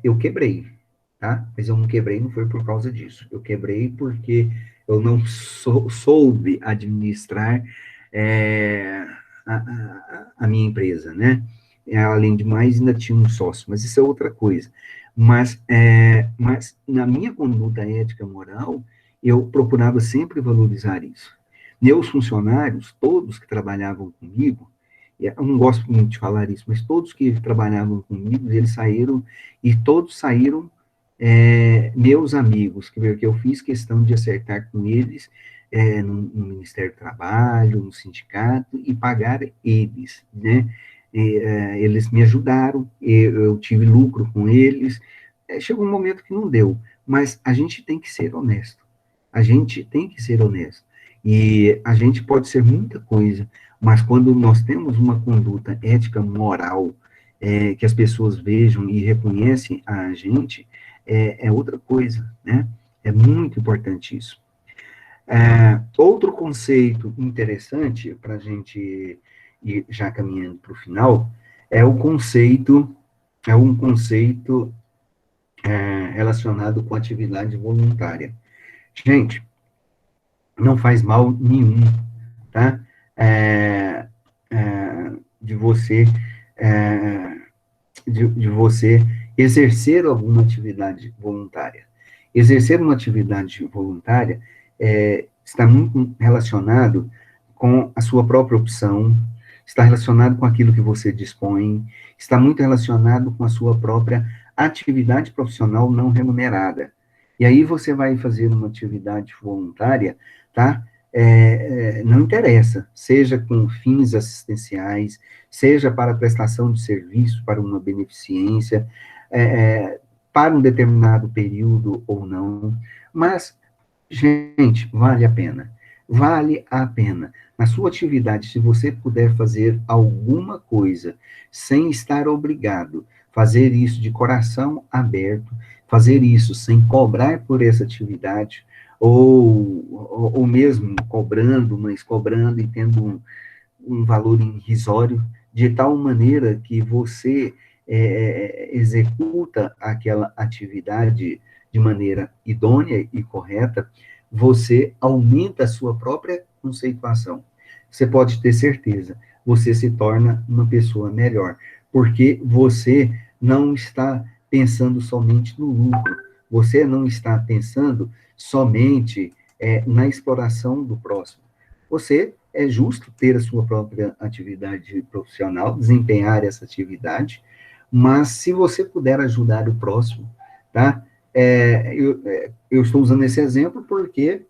Eu quebrei, tá? Mas eu não quebrei, não foi por causa disso. Eu quebrei porque eu não soube administrar é, a minha empresa, né? Além de mais, ainda tinha um sócio, mas isso é outra coisa. Mas na minha conduta ética moral, eu procurava sempre valorizar isso. Meus funcionários, todos que trabalhavam comigo, eu não gosto muito de falar isso, mas todos que trabalhavam comigo, eles saíram, e todos saíram meus amigos, que eu fiz questão de acertar com eles no Ministério do Trabalho, no sindicato, e pagar eles, né? Eles me ajudaram, eu tive lucro com eles. Chegou um momento que não deu, mas a gente tem que ser honesto. A gente tem que ser honesto. E a gente pode ser muita coisa, mas quando nós temos uma conduta ética, moral, que as pessoas vejam e reconhecem a gente, é outra coisa, né? É muito importante isso. Outro conceito interessante para a gente ir já caminhando para o final é um conceito relacionado com atividade voluntária. Gente, não faz mal nenhum, tá? De você é, de você exercer alguma atividade voluntária. Exercer uma atividade voluntária está muito relacionado com a sua própria opção, está relacionado com aquilo que você dispõe, está muito relacionado com a sua própria atividade profissional não remunerada. E aí você vai fazer uma atividade voluntária, tá? Não interessa, seja com fins assistenciais, seja para prestação de serviço, para uma beneficência, para um determinado período ou não, mas, gente, vale a pena. Vale a pena. Na sua atividade, se você puder fazer alguma coisa sem estar obrigado, fazer isso de coração aberto, fazer isso sem cobrar por essa atividade, ou mesmo cobrando, mas cobrando e tendo um valor irrisório, de tal maneira que você executa aquela atividade de maneira idônea e correta, você aumenta a sua própria conceituação. Você pode ter certeza, você se torna uma pessoa melhor, porque você não está pensando somente no lucro, você não está pensando somente na exploração do próximo. Você é justo ter a sua própria atividade profissional, desempenhar essa atividade, mas se você puder ajudar o próximo, tá? Eu estou usando esse exemplo porque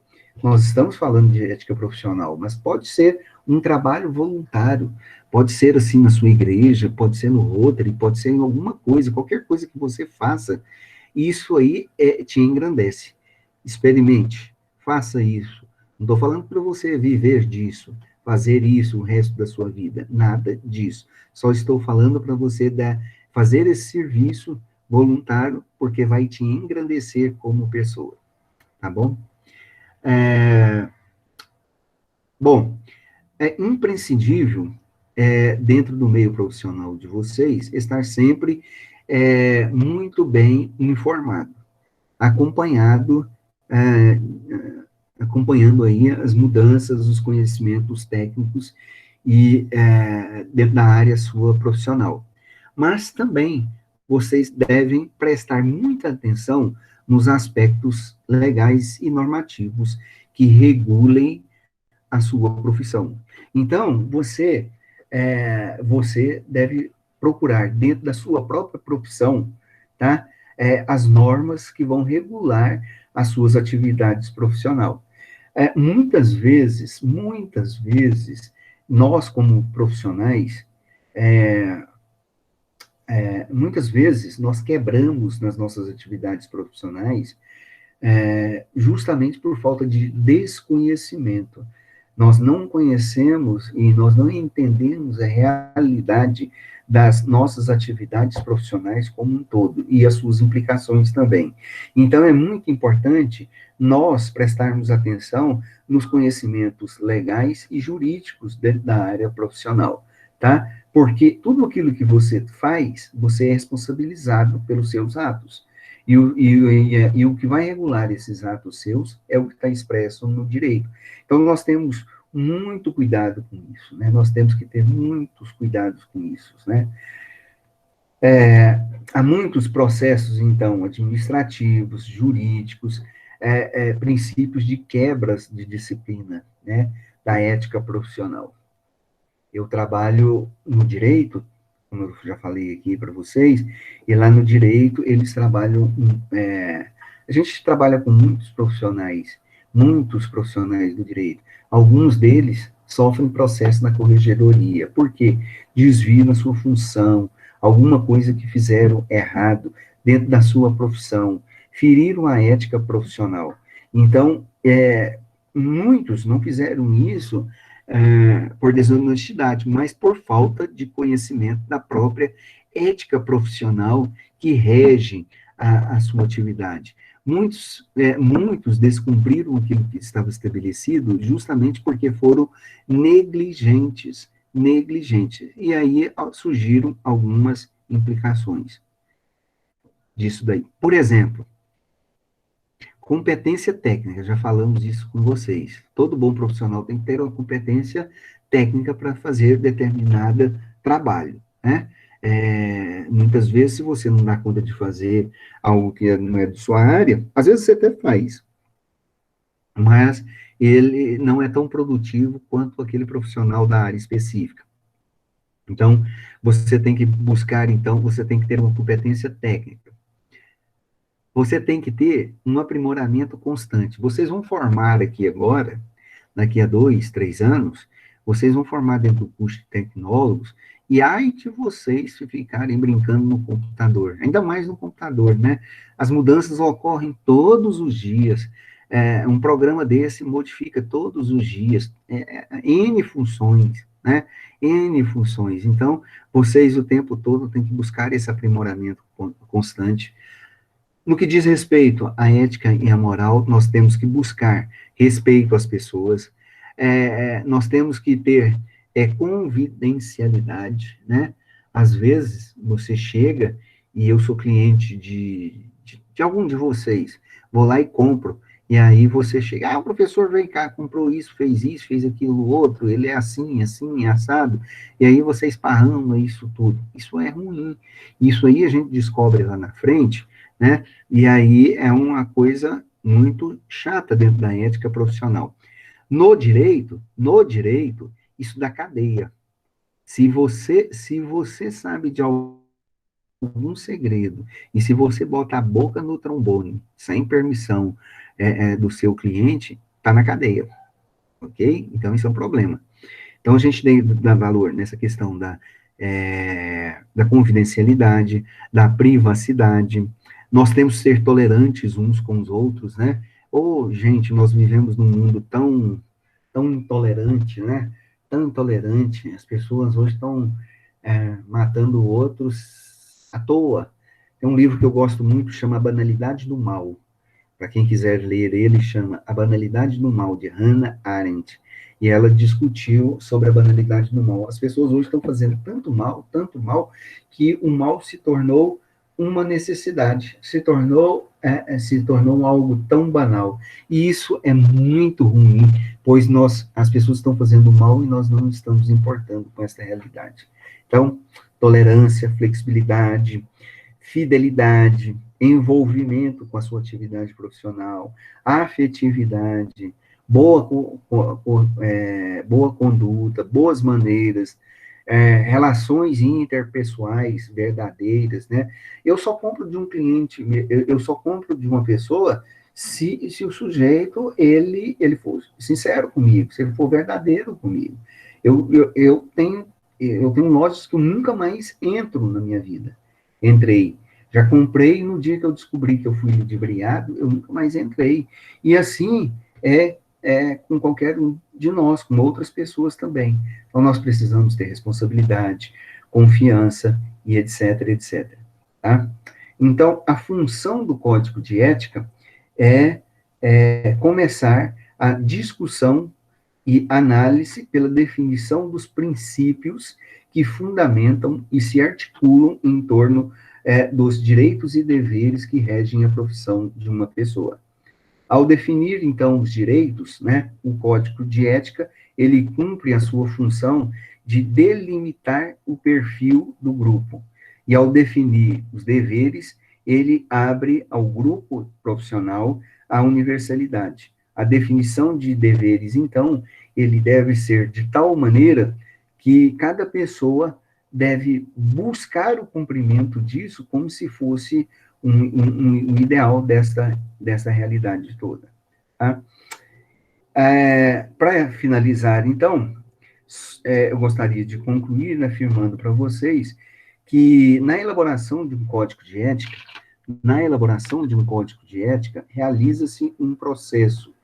nós estamos falando de ética profissional, mas pode ser um trabalho voluntário, pode ser assim na sua igreja, pode ser no Rotary, pode ser em alguma coisa, qualquer coisa que você faça, isso aí te engrandece. Experimente, faça isso. Não estou falando para você viver disso, fazer isso o resto da sua vida, nada disso. Só estou falando para você fazer esse serviço voluntário, porque vai te engrandecer como pessoa, tá bom? Bom, é imprescindível, dentro do meio profissional de vocês, estar sempre muito bem informado, acompanhado, é, acompanhando aí as mudanças, os conhecimentos técnicos e dentro da área sua profissional. Mas também vocês devem prestar muita atenção nos aspectos legais e normativos que regulem a sua profissão. Então, você deve procurar, dentro da sua própria profissão, tá? As normas que vão regular as suas atividades profissionais. Muitas vezes, nós como profissionais, muitas vezes nós quebramos nas nossas atividades profissionais justamente por falta de desconhecimento. Nós não conhecemos e nós não entendemos a realidade das nossas atividades profissionais como um todo, e as suas implicações também. Então, é muito importante nós prestarmos atenção nos conhecimentos legais e jurídicos dentro da área profissional, tá? Porque tudo aquilo que você faz, você é responsabilizado pelos seus atos. E o que vai regular esses atos seus é o que está expresso no direito. Então, nós temos muito cuidado com isso, né? Nós temos que ter muitos cuidados com isso, né? Há muitos processos, então, administrativos, jurídicos, princípios de quebras de disciplina, né? Da ética profissional. Eu trabalho no direito, como eu já falei aqui para vocês, e lá no direito eles trabalham, a gente trabalha com muitos profissionais do direito. Alguns deles sofrem processo na corregedoria. Por quê? Desvio na sua função, alguma coisa que fizeram errado dentro da sua profissão, feriram a ética profissional. Então, muitos não fizeram isso por desonestidade, mas por falta de conhecimento da própria ética profissional que rege a sua atividade. Muitos descumpriram aquilo que estava estabelecido justamente porque foram negligentes. E aí surgiram algumas implicações disso daí. Por exemplo, competência técnica, já falamos isso com vocês. Todo bom profissional tem que ter uma competência técnica para fazer determinado trabalho, né? Muitas vezes, se você não dá conta de fazer algo que não é de sua área, às vezes você até faz, mas ele não é tão produtivo quanto aquele profissional da área específica. Então, você tem que buscar, então, você tem que ter uma competência técnica. Você tem que ter um aprimoramento constante. Vocês vão formar aqui agora, daqui a 2, 3 anos, vocês vão formar dentro do curso de tecnólogos, e ai de vocês ficarem brincando no computador, ainda mais no computador, né? As mudanças ocorrem todos os dias. Um programa desse modifica todos os dias, N funções, né? N funções. Então, vocês o tempo todo têm que buscar esse aprimoramento constante. No que diz respeito à ética e à moral, nós temos que buscar respeito às pessoas, nós temos que ter confidencialidade, né? Às vezes, você chega, e eu sou cliente de algum de vocês, vou lá e compro, e aí você chega, o professor vem cá, comprou isso, fez aquilo outro, ele é assim, assado, e aí você esparrama isso tudo. Isso é ruim. Isso aí a gente descobre lá na frente, né? E aí é uma coisa muito chata dentro da ética profissional. No direito, isso dá cadeia. Se você sabe de algum segredo, e se você bota a boca no trombone, sem permissão do seu cliente, está na cadeia, ok? Então, isso é um problema. Então, a gente tem que dar valor nessa questão da confidencialidade, da privacidade. Nós temos que ser tolerantes uns com os outros, né? Gente, nós vivemos num mundo tão intolerante, né? Tão intolerante. As pessoas hoje estão matando outros à toa. Tem um livro que eu gosto muito, chama A Banalidade do Mal. Para quem quiser ler ele, chama A Banalidade do Mal, de Hannah Arendt. E ela discutiu sobre a banalidade do mal. As pessoas hoje estão fazendo tanto mal, que o mal se tornou uma necessidade, se tornou algo tão banal. E isso é muito ruim, pois as pessoas estão fazendo mal e nós não estamos importando com essa realidade. Então, tolerância, flexibilidade, fidelidade, envolvimento com a sua atividade profissional, afetividade, boa conduta, boas maneiras, relações interpessoais verdadeiras, né? Eu só compro de um cliente, eu só compro de uma pessoa se o sujeito, ele for sincero comigo, se ele for verdadeiro comigo. Eu tenho lojas que eu nunca mais entro na minha vida. Entrei. Já comprei, no dia que eu descobri que eu fui ludibriado, eu nunca mais entrei. E assim com qualquer um de nós, com outras pessoas também. Então, nós precisamos ter responsabilidade, confiança e etc, etc. Tá? Então, a função do Código de Ética é começar a discussão e análise pela definição dos princípios que fundamentam e se articulam em torno dos direitos e deveres que regem a profissão de uma pessoa. Ao definir, então, os direitos, né, o Código de Ética, ele cumpre a sua função de delimitar o perfil do grupo. E ao definir os deveres, ele abre ao grupo profissional a universalidade. A definição de deveres, então, ele deve ser de tal maneira que cada pessoa deve buscar o cumprimento disso como se fosse um ideal dessa realidade toda. Tá? Para finalizar, então, eu gostaria de concluir afirmando para vocês que na elaboração de um código de ética, realiza-se um processo,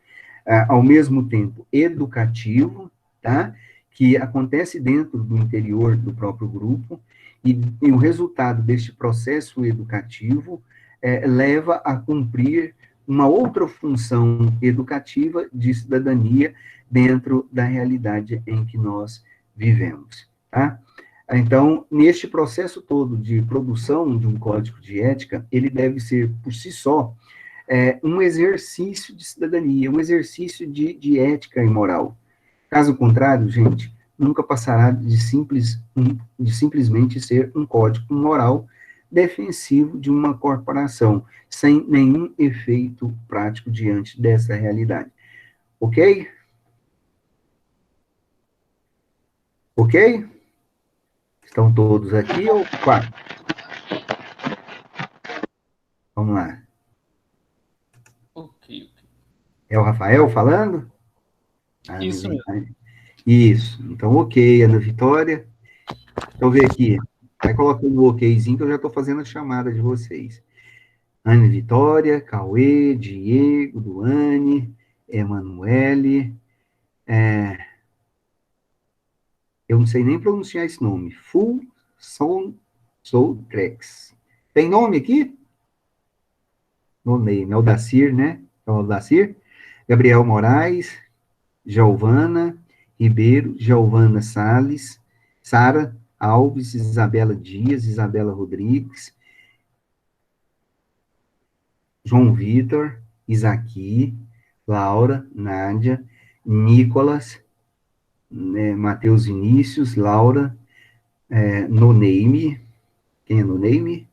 ao mesmo tempo, educativo, tá? Que acontece dentro do interior do próprio grupo, e o resultado deste processo educativo leva a cumprir uma outra função educativa de cidadania dentro da realidade em que nós vivemos, tá? Então, neste processo todo de produção de um código de ética, ele deve ser, por si só, um exercício de cidadania, um exercício de ética e moral. Caso contrário, gente, nunca passará de simplesmente ser um código moral defensivo de uma corporação, sem nenhum efeito prático diante dessa realidade. Ok? Ok? Estão todos aqui ou quatro? Vamos lá. Ok. É o Rafael falando? Isso mesmo. Isso. Então, ok, Ana Vitória. Deixa eu ver aqui. Vai colocando o okzinho que eu já estou fazendo a chamada de vocês. Ana Vitória, Cauê, Diego, Duane, Emanuele, eu não sei nem pronunciar esse nome. Full Soul Trex. Tem nome aqui? No name. É o Dacir, né? É o Dacir. Gabriel Moraes, Giovana Ribeiro, Giovana Salles, Sara Alves, Isabela Dias, Isabela Rodrigues, João Vitor, Isaqui, Laura, Nádia, Nicolas, Matheus Vinícius, Laura, Noneime, quem é Noneime?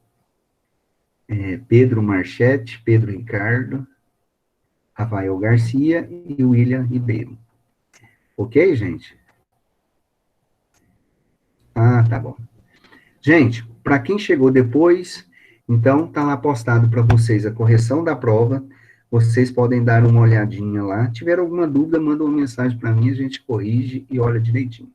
Pedro Marchetti, Pedro Ricardo, Rafael Garcia e William Ribeiro. Ok, gente? Ah, tá bom. Gente, para quem chegou depois, então tá lá postado para vocês a correção da prova. Vocês podem dar uma olhadinha lá. Tiver alguma dúvida, manda uma mensagem para mim, a gente corrige e olha direitinho.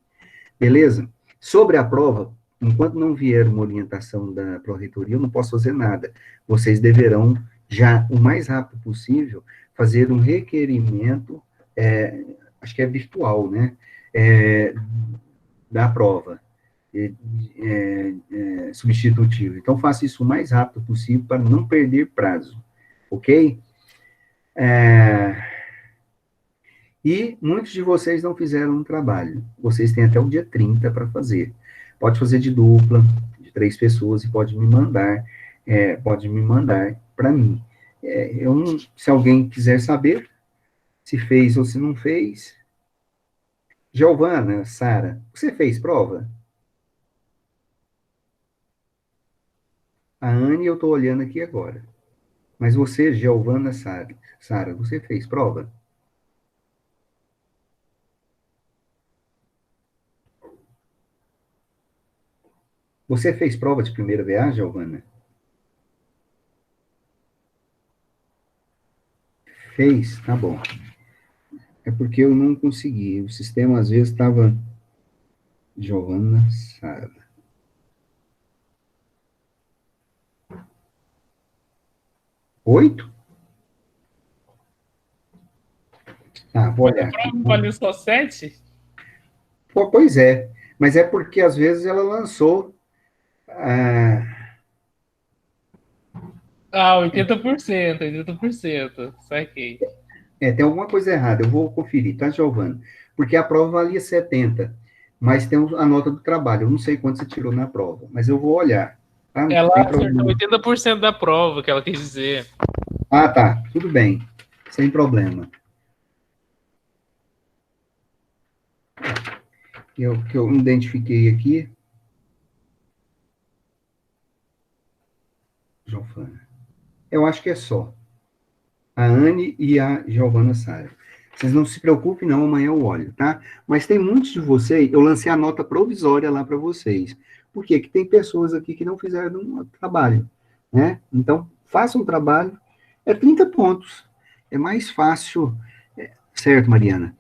Beleza? Sobre a prova, enquanto não vier uma orientação da Pró-Reitoria, eu não posso fazer nada. Vocês deverão, já o mais rápido possível, fazer um requerimento, acho que é virtual, né? Da prova substitutivo. Então, faça isso o mais rápido possível para não perder prazo, ok? E muitos de vocês não fizeram um trabalho. Vocês têm até o dia 30 para fazer. Pode fazer de dupla, de 3 pessoas, e pode me mandar para mim. Se alguém quiser saber se fez ou se não fez. Giovana, Sara, você fez prova? A Anne, eu estou olhando aqui agora. Mas você, Giovana, Sara, você fez prova? Você fez prova de primeira viagem, Giovana? Fez? Tá bom. É porque eu não consegui. O sistema, às vezes, estava... Giovana, Sara. 8? Tá, vou olhar aqui. Não valeu só 7? Pô, pois é. Mas é porque, às vezes, ela lançou... 80%, 80%. Saquei. tem alguma coisa errada. Eu vou conferir, tá, Giovana? Porque a prova valia 70, mas tem a nota do trabalho. Eu não sei quanto você tirou na prova, mas eu vou olhar. Tá? Não Ela tem acertou problema. 80% da prova, que ela quis dizer. Ah, tá. Tudo bem. Sem problema. Que eu identifiquei aqui. Giovana. Eu acho que é só. A Anne e a Giovana Sara. Vocês não se preocupem, não, amanhã eu olho, tá? Mas tem muitos de vocês, eu lancei a nota provisória lá para vocês. Por quê? Que tem pessoas aqui que não fizeram um trabalho, né? Então, façam um trabalho, é 30 pontos. É mais fácil, certo, Mariana?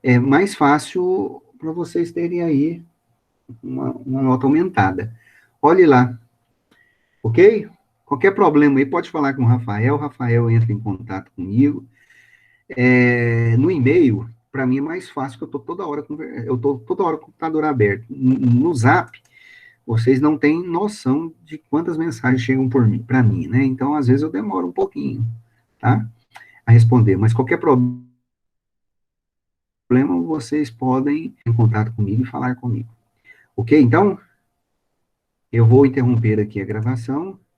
É mais fácil para vocês terem aí uma nota aumentada. Olhe lá, ok? Qualquer problema aí, pode falar com o Rafael entra em contato comigo. No e-mail, para mim é mais fácil, que eu estou toda hora com o computador aberto. No Zap, vocês não têm noção de quantas mensagens chegam para mim, né? Então, às vezes eu demoro um pouquinho, tá? A responder, mas qualquer problema, vocês podem entrar em contato comigo e falar comigo. Ok? Então, eu vou interromper aqui a gravação